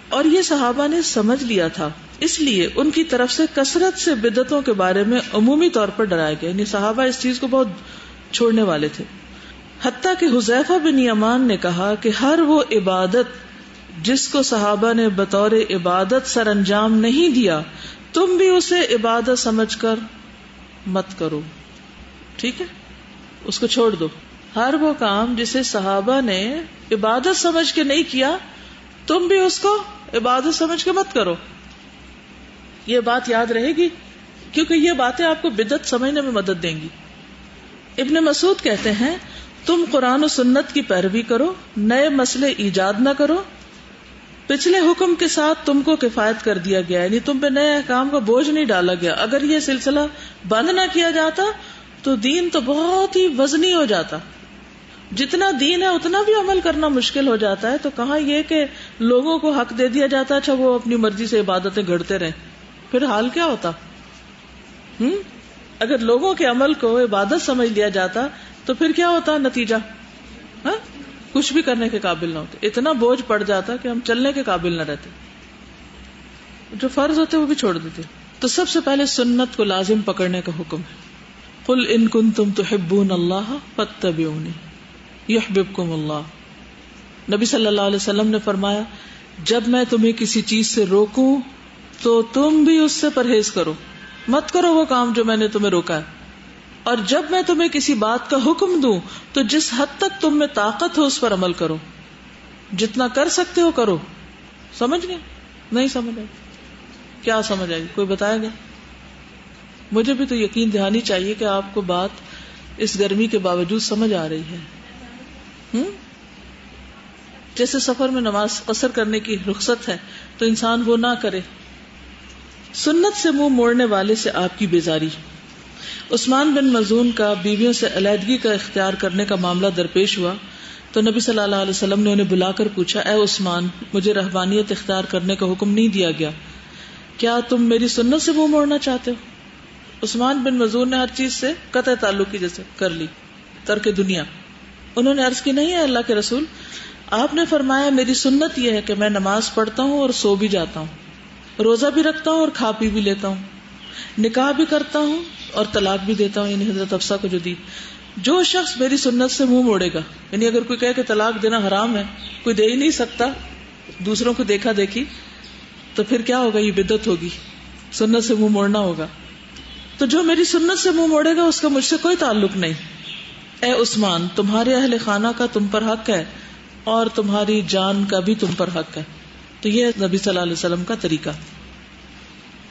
اور یہ صحابہ نے سمجھ لیا تھا، اس لیے ان کی طرف سے کثرت سے بدعتوں کے بارے میں عمومی طور پر ڈرایا گیا. یعنی صحابہ اس چیز کو بہت چھوڑنے والے تھے. حتیٰ کہ حذیفہ بن یمان نے کہا کہ ہر وہ عبادت جس کو صحابہ نے بطور عبادت سر انجام نہیں دیا تم بھی اسے عبادت سمجھ کر مت کرو. ٹھیک ہے، اس کو چھوڑ دو. ہر وہ کام جسے صحابہ نے عبادت سمجھ کے نہیں کیا تم بھی اس کو عبادت سمجھ کے مت کرو. یہ بات یاد رہے گی کیونکہ یہ باتیں آپ کو بدعت سمجھنے میں مدد دیں گی. ابن مسعود کہتے ہیں تم قرآن و سنت کی پیروی کرو، نئے مسئلے ایجاد نہ کرو. پچھلے حکم کے ساتھ تم کو کفایت کر دیا گیا، یعنی تم پہ نئے احکام کا بوجھ نہیں ڈالا گیا. اگر یہ سلسلہ بند نہ کیا جاتا تو دین تو بہت ہی وزنی ہو جاتا. جتنا دین ہے اتنا بھی عمل کرنا مشکل ہو جاتا ہے. تو کہاں یہ کہ لوگوں کو حق دے دیا جاتا اچھا وہ اپنی مرضی سے عبادتیں گھڑتے رہیں، پھر حال کیا ہوتا؟ اگر لوگوں کے عمل کو عبادت سمجھ لیا جاتا تو پھر کیا ہوتا نتیجہ؟ کچھ بھی کرنے کے قابل نہ ہوتے. اتنا بوجھ پڑ جاتا کہ ہم چلنے کے قابل نہ رہتے، جو فرض ہوتے وہ بھی چھوڑ دیتے. تو سب سے پہلے سنت کو لازم پکڑنے کا حکم ہے. قل ان کنتم تحبون اللہ فاتبعونی یحببکم اللہ. نبی صلی اللہ علیہ وسلم نے فرمایا جب میں تمہیں کسی چیز سے روکوں تو تم بھی اس سے پرہیز کرو، مت کرو وہ کام جو میں نے تمہیں روکا ہے. اور جب میں تمہیں کسی بات کا حکم دوں تو جس حد تک تم میں طاقت ہو اس پر عمل کرو، جتنا کر سکتے ہو کرو. سمجھ گئے؟ نہیں سمجھ آئی؟ کیا سمجھ آئی؟ کوئی بتائے گا؟ مجھے بھی تو یقین دہانی چاہیے کہ آپ کو بات اس گرمی کے باوجود سمجھ آ رہی ہے. جیسے سفر میں نماز قصر کرنے کی رخصت ہے تو انسان وہ نہ کرے. سنت سے منہ موڑنے والے سے آپ کی بیزاری. عثمان بن مظعون کا بیویوں سے علیحدگی کا اختیار کرنے کا معاملہ درپیش ہوا تو نبی صلی اللہ علیہ وسلم نے انہیں بلا کر پوچھا اے عثمان، مجھے رہبانیت اختیار کرنے کا حکم نہیں دیا گیا، کیا تم میری سنت سے منہ موڑنا چاہتے ہو؟ عثمان بن مظعون نے ہر چیز سے قطع تعلق کی جیسے کر لی، ترک دنیا. انہوں نے عرض کی نہیں ہے اللہ کے رسول، آپ نے فرمایا میری سنت یہ ہے کہ میں نماز پڑھتا ہوں اور سو بھی جاتا ہوں، روزہ بھی رکھتا ہوں اور کھا پی بھی لیتا ہوں، نکاح بھی کرتا ہوں اور طلاق بھی دیتا ہوں. یعنی حضرت حفصہ کو جو دی. جو شخص میری سنت سے منہ موڑے گا، یعنی اگر کوئی کہے کہ طلاق دینا حرام ہے، کوئی دے ہی نہیں سکتا، دوسروں کو دیکھا دیکھی، تو پھر کیا ہوگا؟ یہ بدعت ہوگی، سنت سے منہ موڑنا ہوگا. تو جو میری سنت سے منہ موڑے گا اس کا مجھ سے کوئی تعلق نہیں. اے عثمان، تمہارے اہل خانہ کا تم پر حق ہے اور تمہاری جان کا بھی تم پر حق ہے. تو یہ نبی صلی اللہ علیہ وسلم کا طریقہ.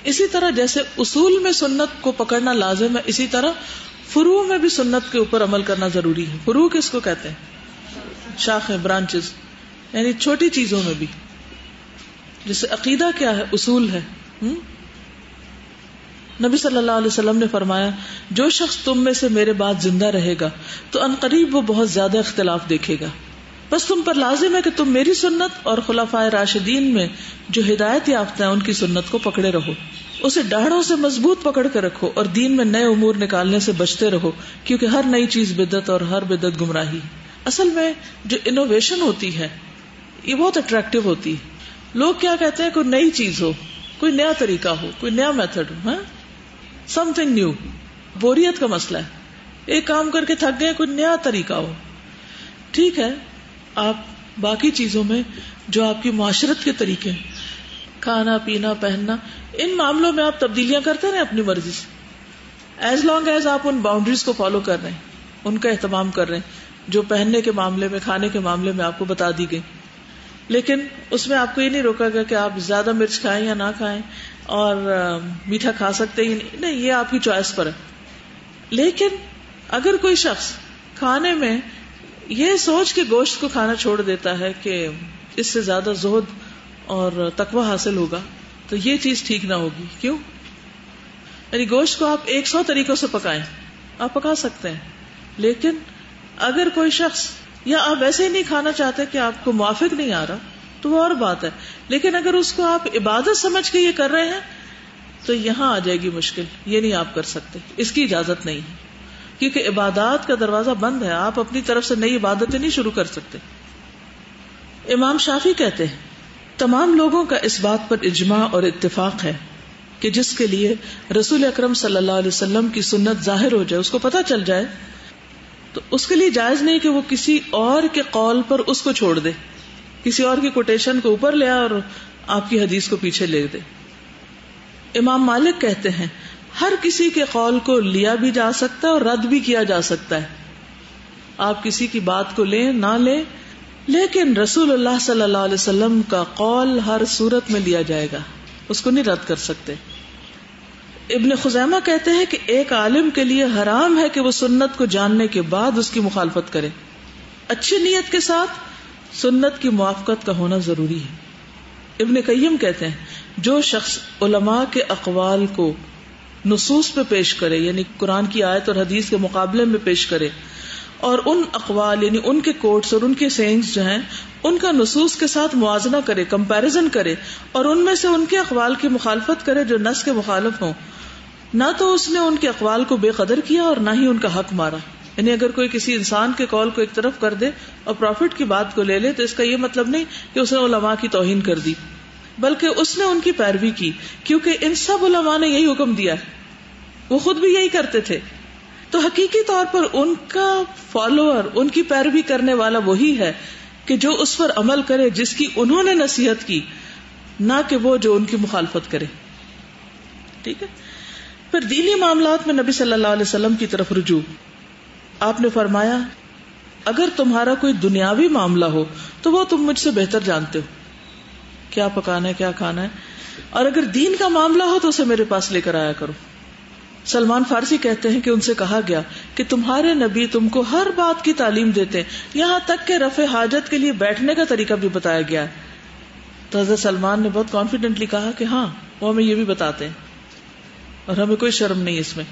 اسی طرح جیسے اصول میں سنت کو پکڑنا لازم ہے، اسی طرح فروع میں بھی سنت کے اوپر عمل کرنا ضروری ہے. فروع کس کو کہتے ہیں؟ شاخیں، برانچز، یعنی چھوٹی چیزوں میں بھی. جیسے عقیدہ کیا ہے؟ اصول ہے. نبی صلی اللہ علیہ وسلم نے فرمایا جو شخص تم میں سے میرے بعد زندہ رہے گا تو عنقریب وہ بہت زیادہ اختلاف دیکھے گا. بس تم پر لازم ہے کہ تم میری سنت اور خلفائے راشدین میں جو ہدایت یافتہ ہیں ان کی سنت کو پکڑے رہو، اسے ڈاڑھوں سے مضبوط پکڑ کے رکھو اور دین میں نئے امور نکالنے سے بچتے رہو، کیونکہ ہر نئی چیز بدعت اور ہر بدعت گمراہی. اصل میں جو انوویشن ہوتی ہے یہ بہت اٹریکٹیو ہوتی ہے. لوگ کیا کہتے ہیں؟ کوئی نئی چیز ہو، کوئی نیا طریقہ ہو، کوئی نیا میتھڈ ہو، سم تھنگ نیو. بوریت کا مسئلہ ہے، ایک کام کر کے تھک گئے، کوئی نیا طریقہ ہو. ٹھیک ہے، آپ باقی چیزوں میں جو آپ کی معاشرت کے طریقے ہیں، کھانا پینا پہننا، ان معاملوں میں آپ تبدیلیاں کرتے رہے اپنی مرضی سے، ایز لانگ ایز آپ ان باؤنڈریز کو فالو کر رہے ہیں، ان کا اہتمام کر رہے ہیں جو پہننے کے معاملے میں، کھانے کے معاملے میں آپ کو بتا دی گئی. لیکن اس میں آپ کو یہ نہیں روکا گیا کہ آپ زیادہ مرچ کھائیں یا نہ کھائیں اور میٹھا کھا سکتے ہی نہیں، یہ آپ کی چوائس پر ہے. لیکن اگر کوئی شخص کھانے میں یہ سوچ کے گوشت کو کھانا چھوڑ دیتا ہے کہ اس سے زیادہ زہد اور تقوی حاصل ہوگا تو یہ چیز ٹھیک نہ ہوگی. کیوں؟ یعنی گوشت کو آپ 100 طریقوں سے پکائیں، آپ پکا سکتے ہیں، لیکن اگر کوئی شخص یا آپ ویسے ہی نہیں کھانا چاہتے کہ آپ کو موافق نہیں آ رہا تو وہ اور بات ہے. لیکن اگر اس کو آپ عبادت سمجھ کے یہ کر رہے ہیں تو یہاں آ جائے گی مشکل. یہ نہیں آپ کر سکتے، اس کی اجازت نہیں ہے، کیونکہ عبادات کا دروازہ بند ہے. آپ اپنی طرف سے نئی عبادتیں نہیں شروع کر سکتے. امام شافعی کہتے ہیں تمام لوگوں کا اس بات پر اجماع اور اتفاق ہے کہ جس کے لیے رسول اکرم صلی اللہ علیہ وسلم کی سنت ظاہر ہو جائے، اس کو پتہ چل جائے، تو اس کے لیے جائز نہیں کہ وہ کسی اور کے قول پر اس کو چھوڑ دے. کسی اور کی کوٹیشن کو اوپر لے اور آپ کی حدیث کو پیچھے لے دے. امام مالک کہتے ہیں ہر کسی کے قول کو لیا بھی جا سکتا ہے اور رد بھی کیا جا سکتا ہے. آپ کسی کی بات کو لیں نہ لیں، لیکن رسول اللہ صلی اللہ علیہ وسلم کا قول ہر صورت میں لیا جائے گا، اس کو نہیں رد کر سکتے. ابن خزیمہ کہتے ہیں کہ ایک عالم کے لیے حرام ہے کہ وہ سنت کو جاننے کے بعد اس کی مخالفت کرے. اچھی نیت کے ساتھ سنت کی موافقت کا ہونا ضروری ہے. ابن قیم کہتے ہیں جو شخص علماء کے اقوال کو نصوص پہ پیش کرے، یعنی قرآن کی آیت اور حدیث کے مقابلے میں پیش کرے، اور ان اقوال یعنی ان کے کوٹس اور ان کے سینگز جو ہیں ان کا نصوص کے ساتھ موازنہ کرے، کمپیریزن کرے، اور ان میں سے ان کے اقوال کی مخالفت کرے جو نص کے مخالف ہوں، نہ تو اس نے ان کے اقوال کو بے قدر کیا اور نہ ہی ان کا حق مارا. یعنی اگر کوئی کسی انسان کے قول کو ایک طرف کر دے اور پروفٹ کی بات کو لے لے تو اس کا یہ مطلب نہیں کہ اس نے علماء کی توہین کر دی، بلکہ اس نے ان کی پیروی کی، کیونکہ ان سب علماء نے یہی حکم دیا ہے، وہ خود بھی یہی کرتے تھے. تو حقیقی طور پر ان کا فالوور، ان کی پیروی کرنے والا وہی ہے کہ جو اس پر عمل کرے جس کی انہوں نے نصیحت کی، نہ کہ وہ جو ان کی مخالفت کرے. ٹھیک ہے. پھر دینی معاملات میں نبی صلی اللہ علیہ وسلم کی طرف رجوع. آپ نے فرمایا اگر تمہارا کوئی دنیاوی معاملہ ہو تو وہ تم مجھ سے بہتر جانتے ہو، کیا پکانا ہے کیا کھانا ہے، اور اگر دین کا معاملہ ہو تو اسے میرے پاس لے کر آیا کرو. سلمان فارسی کہتے ہیں کہ ان سے کہا گیا کہ تمہارے نبی تم کو ہر بات کی تعلیم دیتے ہیں، یہاں تک کہ رفع حاجت کے لیے بیٹھنے کا طریقہ بھی بتایا گیا ہے. تو حضرت سلمان نے بہت کانفیڈنٹلی کہا کہ ہاں وہ ہمیں یہ بھی بتاتے ہیں اور ہمیں کوئی شرم نہیں اس میں.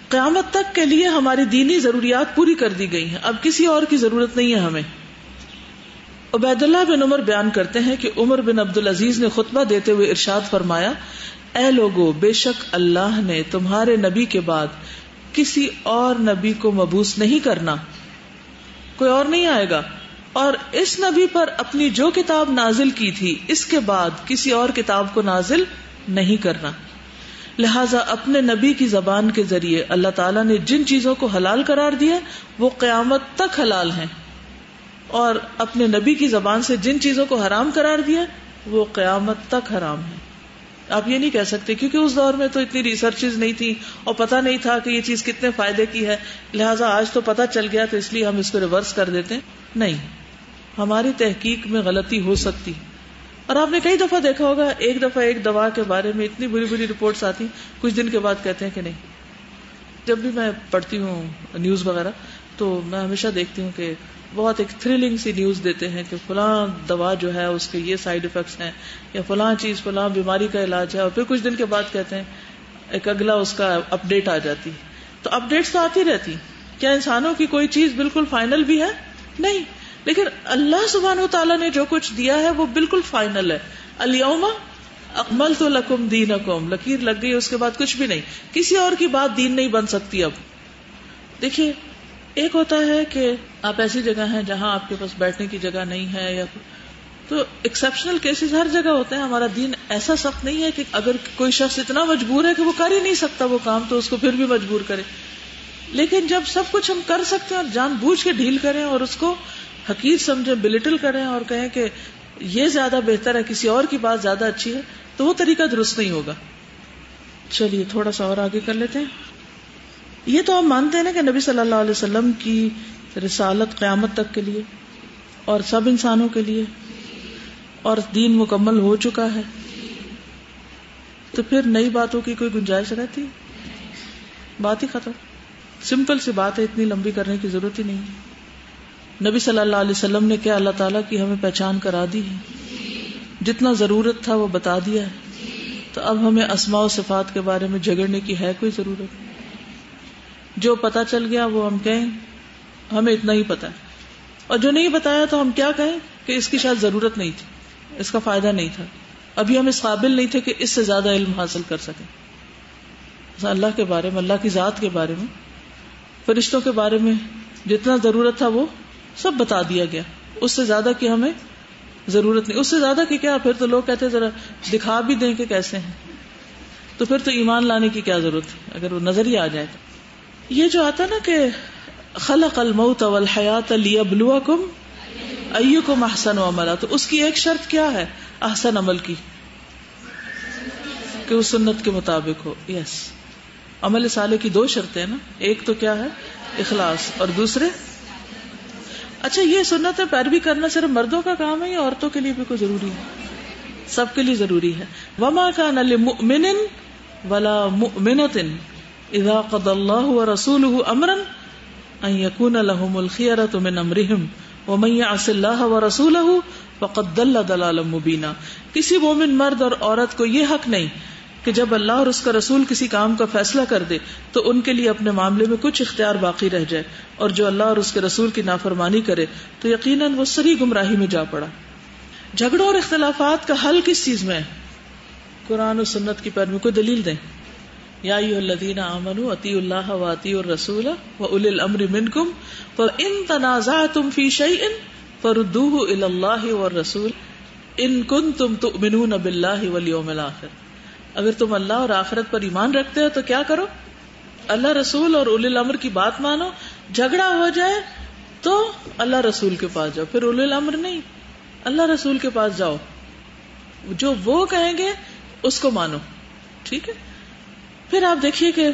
قیامت تک کے لیے ہماری دینی ضروریات پوری کر دی گئی ہیں، اب کسی اور کی ضرورت نہیں ہے ہمیں. عبید اللہ بن عمر بیان کرتے ہیں کہ عمر بن عبدالعزیز نے خطبہ دیتے ہوئے ارشاد فرمایا، اے لوگو، بے شک اللہ نے تمہارے نبی کے بعد کسی اور نبی کو مبعوث نہیں کرنا، کوئی اور نہیں آئے گا، اور اس نبی پر اپنی جو کتاب نازل کی تھی اس کے بعد کسی اور کتاب کو نازل نہیں کرنا. لہذا اپنے نبی کی زبان کے ذریعے اللہ تعالیٰ نے جن چیزوں کو حلال قرار دیا وہ قیامت تک حلال ہیں، اور اپنے نبی کی زبان سے جن چیزوں کو حرام قرار دیا وہ قیامت تک حرام ہیں. آپ یہ نہیں کہہ سکتے کیونکہ اس دور میں تو اتنی ریسرچز نہیں تھی اور پتہ نہیں تھا کہ یہ چیز کتنے فائدے کی ہے، لہٰذا آج تو پتہ چل گیا تو اس لیے ہم اس کو ریورس کر دیتے ہیں. نہیں، ہماری تحقیق میں غلطی ہو سکتی. اور آپ نے کئی دفعہ دیکھا ہوگا، ایک دفعہ ایک دوا کے بارے میں اتنی بری بری رپورٹس آتی، کچھ دن کے بعد کہتے ہیں کہ نہیں. جب بھی میں پڑھتی ہوں نیوز وغیرہ تو میں ہمیشہ دیکھتی ہوں کہ بہت ایک تھرلنگ سی نیوز دیتے ہیں کہ فلاں دوا جو ہے اس کے یہ سائیڈ ایفیکٹس ہیں، یا فلاں چیز فلاں بیماری کا علاج ہے، اور پھر کچھ دن کے بعد کہتے ہیں ایک اگلا اس کا اپ ڈیٹ آ جاتی. تو اپ ڈیٹس تو آتی رہتی. کیا انسانوں کی کوئی چیز بالکل فائنل بھی ہے؟ نہیں. لیکن اللہ سبحانہ وتعالیٰ نے جو کچھ دیا ہے وہ بالکل فائنل ہے. الیوم اکملت لکم دینکم، لکیر لگ گئی، اس کے بعد کچھ بھی نہیں. کسی اور کی بات دین نہیں بن سکتی. اب دیکھیے، ایک ہوتا ہے کہ آپ ایسی جگہ ہیں جہاں آپ کے پاس بیٹھنے کی جگہ نہیں ہے، یا تو ایکسیپشنل کیسز ہر جگہ ہوتے ہیں. ہمارا دین ایسا سخت نہیں ہے کہ اگر کوئی شخص اتنا مجبور ہے کہ وہ کر ہی نہیں سکتا وہ کام تو اس کو پھر بھی مجبور کرے. لیکن جب سب کچھ ہم کر سکتے ہیں اور جان بوجھ کے ڈھیل کریں اور اس کو حقیر سمجھیں، بلٹل کریں اور کہیں کہ یہ زیادہ بہتر ہے، کسی اور کی بات زیادہ اچھی ہے، تو وہ طریقہ درست نہیں ہوگا. چلیے تھوڑا سا اور آگے کر لیتے ہیں. یہ تو ہم مانتے ہیں نا کہ نبی صلی اللہ علیہ وسلم کی رسالت قیامت تک کے لیے اور سب انسانوں کے لیے، اور دین مکمل ہو چکا ہے، تو پھر نئی باتوں کی کوئی گنجائش رہتی؟ بات ہی ختم. سمپل سی بات ہے، اتنی لمبی کرنے کی ضرورت ہی نہیں. نبی صلی اللہ علیہ وسلم نے کیا اللہ تعالیٰ کی ہمیں پہچان کرا دی ہے؟ جتنا ضرورت تھا وہ بتا دیا ہے. تو اب ہمیں اسماء و صفات کے بارے میں جھگڑنے کی ہے کوئی ضرورت؟ جو پتا چل گیا وہ ہم کہیں ہمیں اتنا ہی پتا ہے، اور جو نہیں بتایا تو ہم کیا کہیں کہ اس کی شاید ضرورت نہیں تھی، اس کا فائدہ نہیں تھا، ابھی ہم اس قابل نہیں تھے کہ اس سے زیادہ علم حاصل کر سکیں. اللہ کے بارے میں، اللہ کی ذات کے بارے میں، فرشتوں کے بارے میں جتنا ضرورت تھا وہ سب بتا دیا گیا. اس سے زیادہ کی ہمیں ضرورت نہیں. اس سے زیادہ کی کیا، پھر تو لوگ کہتے ذرا دکھا بھی دیں کہ کیسے ہیں، تو پھر تو ایمان لانے کی کیا ضرورت ہے اگر وہ نظر ہی آ جائے تو. یہ جو آتا نا کہ خلق الموت والحیات لیبلوکم ایکم احسن عملا، تو اس کی ایک شرط کیا ہے احسن عمل کی؟ کہ وہ سنت کے مطابق ہو. یس، عمل صالح کی 2 شرطیں ہیں نا، ایک تو کیا ہے اخلاص، اور دوسرے اچھا یہ سنت پیروی کرنا صرف مردوں کا کام ہے یا عورتوں کے لیے بھی کوئی ضروری ہے؟ سب کے لیے ضروری ہے. وما كان لمؤمن ولا مؤمنة اذا قضى الله ورسوله امرا ان يكون لهم الخيرة من امرهم ومن يعص الله ورسوله فقد ضل ضلالا مبينا. کسی مومن مرد اور عورت کو یہ حق نہیں کہ جب اللہ اور اس کا رسول کسی کام کا فیصلہ کر دے تو ان کے لیے اپنے معاملے میں کچھ اختیار باقی رہ جائے، اور جو اللہ اور اس کے رسول کی نافرمانی کرے تو یقیناً وہ سری گمراہی میں جا پڑا. جھگڑوں اور اختلافات کا حل کس چیز میں ہے؟ قرآن و سنت کی پیروی. کوئی دلیل دیں. یا ایھا الذین آمنوا اطیعوا اللہ واطیعوا الرسول واولی الامر منکم فان تنازعتم فی شیء فردوه الی اللہ والرسول ان کنتم تؤمنون باللہ والیوم الآخر. اگر تم اللہ اور آخرت پر ایمان رکھتے ہو تو کیا کرو؟ اللہ رسول اور اولی الامر کی بات مانو. جھگڑا ہو جائے تو اللہ رسول کے پاس جاؤ، پھر اولی الامر نہیں، اللہ رسول کے پاس جاؤ، جو وہ کہیں گے اس کو مانو. ٹھیک ہے. پھر آپ دیکھیے کہ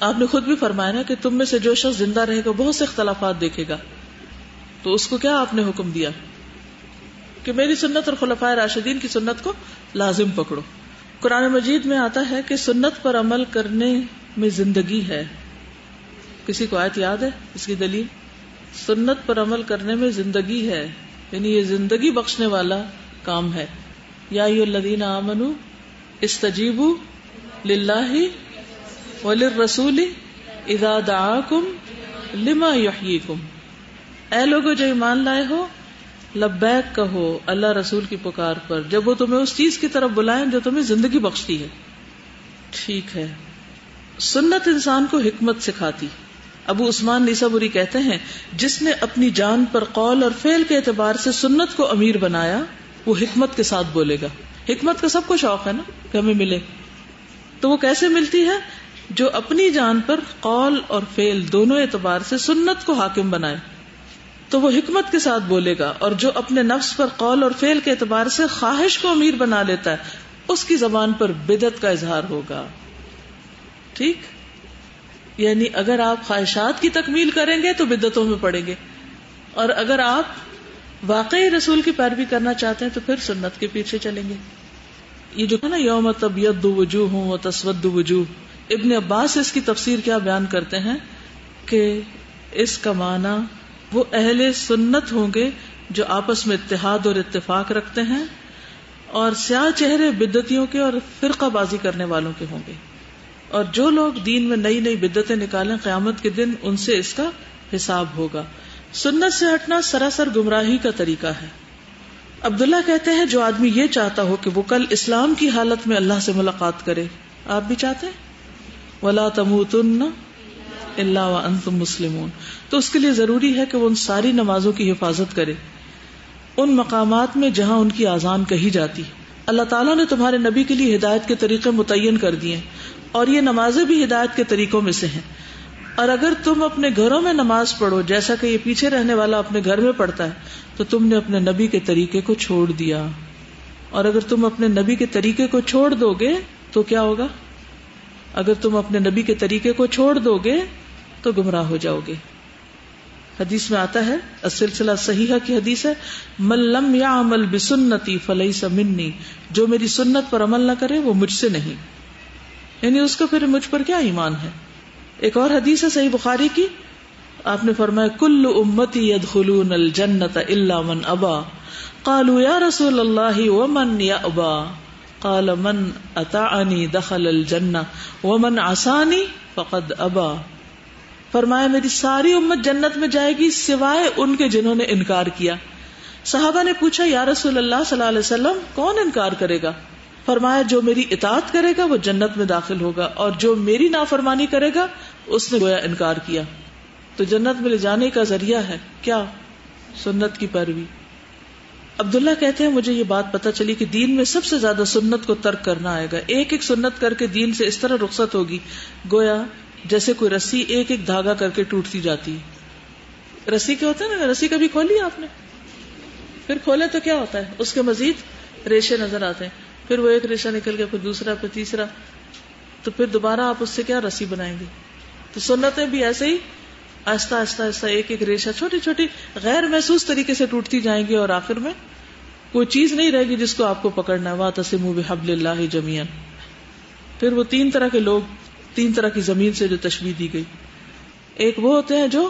آپ نے خود بھی فرمایا نا کہ تم میں سے جو شخص زندہ رہے گا بہت سے اختلافات دیکھے گا، تو اس کو کیا آپ نے حکم دیا کہ میری سنت اور خلفائے راشدین کی سنت کو لازم پکڑو. قرآن مجید میں آتا ہے کہ سنت پر عمل کرنے میں زندگی ہے. کسی کو آیت یاد ہے اس کی دلیل؟ سنت پر عمل کرنے میں زندگی ہے، یعنی یہ زندگی بخشنے والا کام ہے. یا ایھا الذین آمنوا استجیبوا للہ وللرسول اذا دعاکم لما یحییکم. اے لوگو جو ایمان لائے ہو، لبیک کہو اللہ رسول کی پکار پر جب وہ تمہیں اس چیز کی طرف بلائیں جو تمہیں زندگی بخشتی ہے. ٹھیک ہے. سنت انسان کو حکمت سکھاتی. ابو عثمان نیسابوری کہتے ہیں جس نے اپنی جان پر قول اور فعل کے اعتبار سے سنت کو امیر بنایا وہ حکمت کے ساتھ بولے گا. حکمت کا سب کو شوق ہے نا کہ ہمیں ملے، تو وہ کیسے ملتی ہے؟ جو اپنی جان پر قول اور فعل دونوں اعتبار سے سنت کو حاکم بنائے تو وہ حکمت کے ساتھ بولے گا، اور جو اپنے نفس پر قول اور فعل کے اعتبار سے خواہش کو امیر بنا لیتا ہے اس کی زبان پر بدعت کا اظہار ہوگا. ٹھیک. یعنی اگر آپ خواہشات کی تکمیل کریں گے تو بدعتوں میں پڑیں گے، اور اگر آپ واقعی رسول کی پیروی کرنا چاہتے ہیں تو پھر سنت کے پیچھے چلیں گے. یہ جو ہے نا یوم تبیض وجوہ وتسود وجوہ، ابن عباس اس کی تفسیر کیا بیان کرتے ہیں کہ اس کا معنی وہ اہل سنت ہوں گے جو آپس میں اتحاد اور اتفاق رکھتے ہیں، اور سیاہ چہرے بدعتیوں کے اور فرقہ بازی کرنے والوں کے ہوں گے. اور جو لوگ دین میں نئی نئی بدعتیں نکالیں قیامت کے دن ان سے اس کا حساب ہوگا. سنت سے ہٹنا سراسر گمراہی کا طریقہ ہے. عبداللہ کہتے ہیں جو آدمی یہ چاہتا ہو کہ وہ کل اسلام کی حالت میں اللہ سے ملاقات کرے، آپ بھی چاہتے ہیں وَلَا تَمُوتُنَّ إِلَّا وَأَنْتُمْ مُسْلِمُونَ، تو اس کے لیے ضروری ہے کہ وہ ان ساری نمازوں کی حفاظت کرے ان مقامات میں جہاں ان کی اذان کہی جاتی. اللہ تعالیٰ نے تمہارے نبی کے لیے ہدایت کے طریقے متعین کر دیے اور یہ نمازیں بھی ہدایت کے طریقوں میں سے ہیں. اور اگر تم اپنے گھروں میں نماز پڑھو جیسا کہ یہ پیچھے رہنے والا اپنے گھر میں پڑھتا ہے تو تم نے اپنے نبی کے طریقے کو چھوڑ دیا. اور اگر تم اپنے نبی کے طریقے کو چھوڑ دو گے تو کیا ہوگا؟ اگر تم اپنے نبی کے طریقے کو چھوڑ دو گے تو گمراہ ہو جاؤ گے. حدیث میں آتا ہے، السلسلہ صحیحہ کی حدیث ہے، من لم یعمل بسنتی فلیس منی، جو میری سنت پر عمل نہ کرے وہ مجھ سے نہیں، یعنی اس کا پھر مجھ پر کیا ایمان ہے. ایک اور حدیث ہے صحیح بخاری کی، آپ نے فرمایا کل امتی يدخلون الجنۃ الا من ابا، قالوا یا رسول اللہ ومن یابا، قال من اطاعنی دخل الجنہ ومن عصانی فقد ابا. فرمایا میری ساری امت جنت میں جائے گی سوائے ان کے جنہوں نے انکار کیا. صحابہ نے پوچھا یا رسول اللہ صلی اللہ علیہ وسلم کون انکار کرے گا؟ فرمایا جو میری اطاعت کرے گا وہ جنت میں داخل ہوگا، اور جو میری نافرمانی کرے گا اس نے گویا انکار کیا. تو جنت میں لے جانے کا ذریعہ ہے کیا؟ سنت کی پیروی. عبداللہ کہتے ہیں مجھے یہ بات پتہ چلی کہ دین میں سب سے زیادہ سنت کو ترک کرنا آئے گا. ایک ایک سنت کر کے دین سے اس طرح رخصت ہوگی گویا جیسے کوئی رسی ایک ایک دھاگا کر کے ٹوٹتی جاتی ہے. رسی کیا ہوتا ہے نا، رسی کبھی کھولی آپ نے؟ پھر کھولے تو کیا ہوتا ہے، اس کے مزید ریشے نظر آتے ہیں، پھر وہ ایک ریشہ نکل گیا، پھر دوسرا، پھر تیسرا، تو پھر دوبارہ آپ اس سے کیا رسی بنائیں گے؟ تو سنتیں بھی ایسے ہی آہستہ آہستہ آہستہ ایک ایک ریشہ چھوٹی چھوٹی غیر محسوس طریقے سے ٹوٹتی جائیں گی، اور آخر میں کوئی چیز نہیں رہے گی جس کو آپ کو پکڑنا ہے. وَاعْتَصِمُوا بِحَبْلِ اللَّهِ جَمِيعًا. پھر وہ تین طرح کے لوگ، تین طرح کی زمین سے جو تشبیہ دی گئی. ایک وہ ہوتے ہیں جو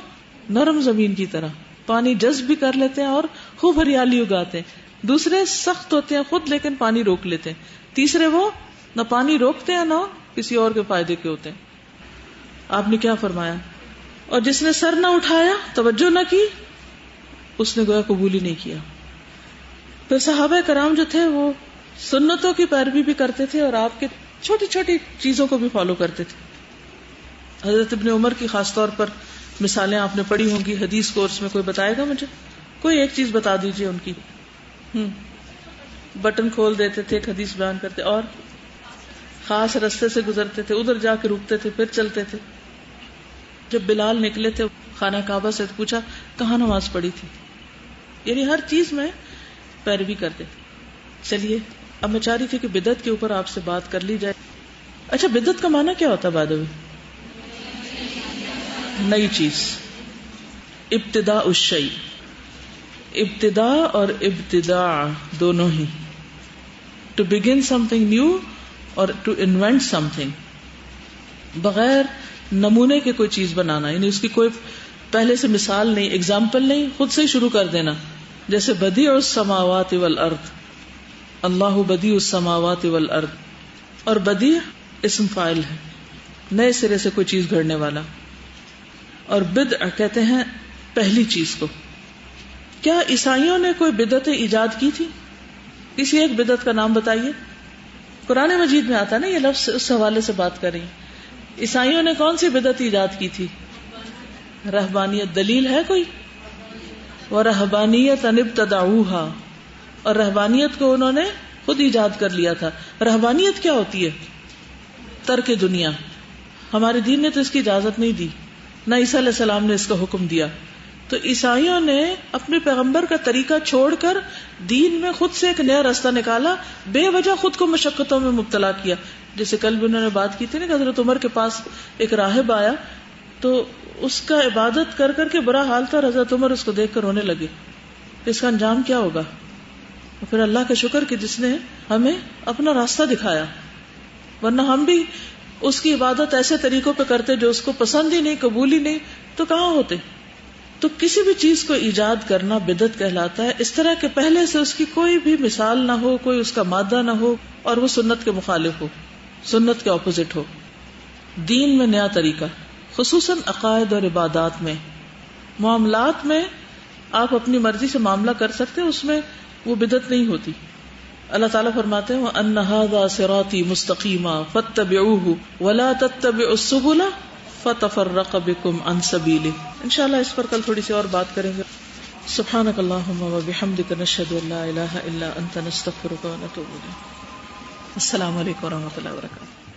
نرم زمین کی طرح پانی جذب بھی کر لیتے ہیں اور خوب ہریالی اگاتے ہیں. دوسرے سخت ہوتے ہیں خود لیکن پانی روک لیتے ہیں. تیسرے وہ نہ پانی روکتے ہیں نہ کسی اور کے فائدے کے ہوتے ہیں. آپ نے کیا فرمایا؟ اور جس نے سر نہ اٹھایا، توجہ نہ کی، اس نے گویا قبول ہی نہیں کیا. پھر صحابہ کرام جو تھے وہ سنتوں کی پیروی بھی کرتے تھے اور آپ کے چھوٹی چھوٹی چیزوں کو بھی فالو کرتے تھے. حضرت ابن عمر کی خاص طور پر مثالیں آپ نے پڑھی ہوں گی حدیث کورس میں. کوئی بتائے گا مجھے؟ کوئی ایک چیز بتا دیجئے ان کی. بٹن کھول دیتے تھے، ایک حدیث بیان کرتے، اور خاص رستے سے گزرتے تھے، ادھر جا کے رکتے تھے، پھر چلتے تھے. جب بلال نکلے تھے خانہ کعبہ سے، پوچھا کہاں نماز پڑھی تھی. یعنی ہر چیز میں پیروی کرتے. چلیے اب میں چاہ رہی تھی کہ بدعت کے اوپر آپ سے بات کر لی جائے. اچھا، بدعت کا معنی کیا ہوتا ہے بائی دی وے؟ نئی چیز، ابتداء الشیء. ابتداء اور ابتداع دونوں ہی، to begin something new اور ٹو انوینٹ سم تھنگ. بغیر نمونے کے کوئی چیز بنانا، یعنی اس کی کوئی پہلے سے مثال نہیں، اگزامپل نہیں، خود سے ہی شروع کر دینا. جیسے بدیع السماوات والارض، اللہ بدیع السماوات والارض. اور بدیع اسم فاعل ہے، نئے سرے سے کوئی چیز گھڑنے والا. اور بدع کہتے ہیں پہلی چیز کو. کیا عیسائیوں نے کوئی بدعت ایجاد کی تھی؟ کسی ایک بدعت کا نام بتائیے. قرآن مجید میں آتا ہے نا یہ لفظ، اس حوالے سے بات کر رہی ہیں. عیسائیوں نے کون سی بدعت ایجاد کی تھی؟ رہبانیت. دلیل ہے کوئی؟ وَرَهْبَانِيَّةً ابْتَدَعُوهَا. اور رہبانیت کو انہوں نے خود ایجاد کر لیا تھا. رہبانیت کیا ہوتی ہے؟ ترک دنیا. ہمارے دین نے تو اس کی اجازت نہیں دی، نہ عیسیٰ علیہ السلام نے اس کا حکم دیا. تو عیسائیوں نے اپنے پیغمبر کا طریقہ چھوڑ کر دین میں خود سے ایک نیا راستہ نکالا، بے وجہ خود کو مشقتوں میں مبتلا کیا. جیسے کل بھی انہوں نے بات کی تھی نا کہ حضرت عمر کے پاس ایک راہب آیا تو اس کا عبادت کر کر کے برا حال تھا، اور حضرت عمر اس کو دیکھ کر رونے لگے. اس کا انجام کیا ہوگا؟ پھر اللہ کا شکر کہ جس نے ہمیں اپنا راستہ دکھایا، ورنہ ہم بھی اس کی عبادت ایسے طریقوں پہ کرتے جو اس کو پسند ہی نہیں، قبول ہی نہیں، تو کہاں ہوتے. تو کسی بھی چیز کو ایجاد کرنا بدعت کہلاتا ہے، اس طرح کہ پہلے سے اس کی کوئی بھی مثال نہ ہو، کوئی اس کا مادہ نہ ہو، اور وہ سنت کے مخالف ہو، سنت کے اپوزٹ ہو. دین میں نیا طریقہ، خصوصاً عقائد اور عبادات میں. معاملات میں آپ اپنی مرضی سے معاملہ کر سکتے، اس میں وہ بدعت نہیں ہوتی. اللہ تعالیٰ فرماتے ہیں وَأَنَّ هَذَا صِرَاطِي مُسْتَقِيمًا فَاتَّبِعُوهُ وَلَا تَتَّبِعُوا السُّبُلَ فَتَفَرَّقَ بِكُمْ عَنْ سَبِيلِهِ. انشاءاللہ اس پر کل تھوڑی سی اور بات کریں گے. سبحانك اللهم وبحمدك نشهد ان لا اله الا انت نستغفرك ونتوب اليك. السلام علیکم ورحمۃ اللہ وبرکاتہ.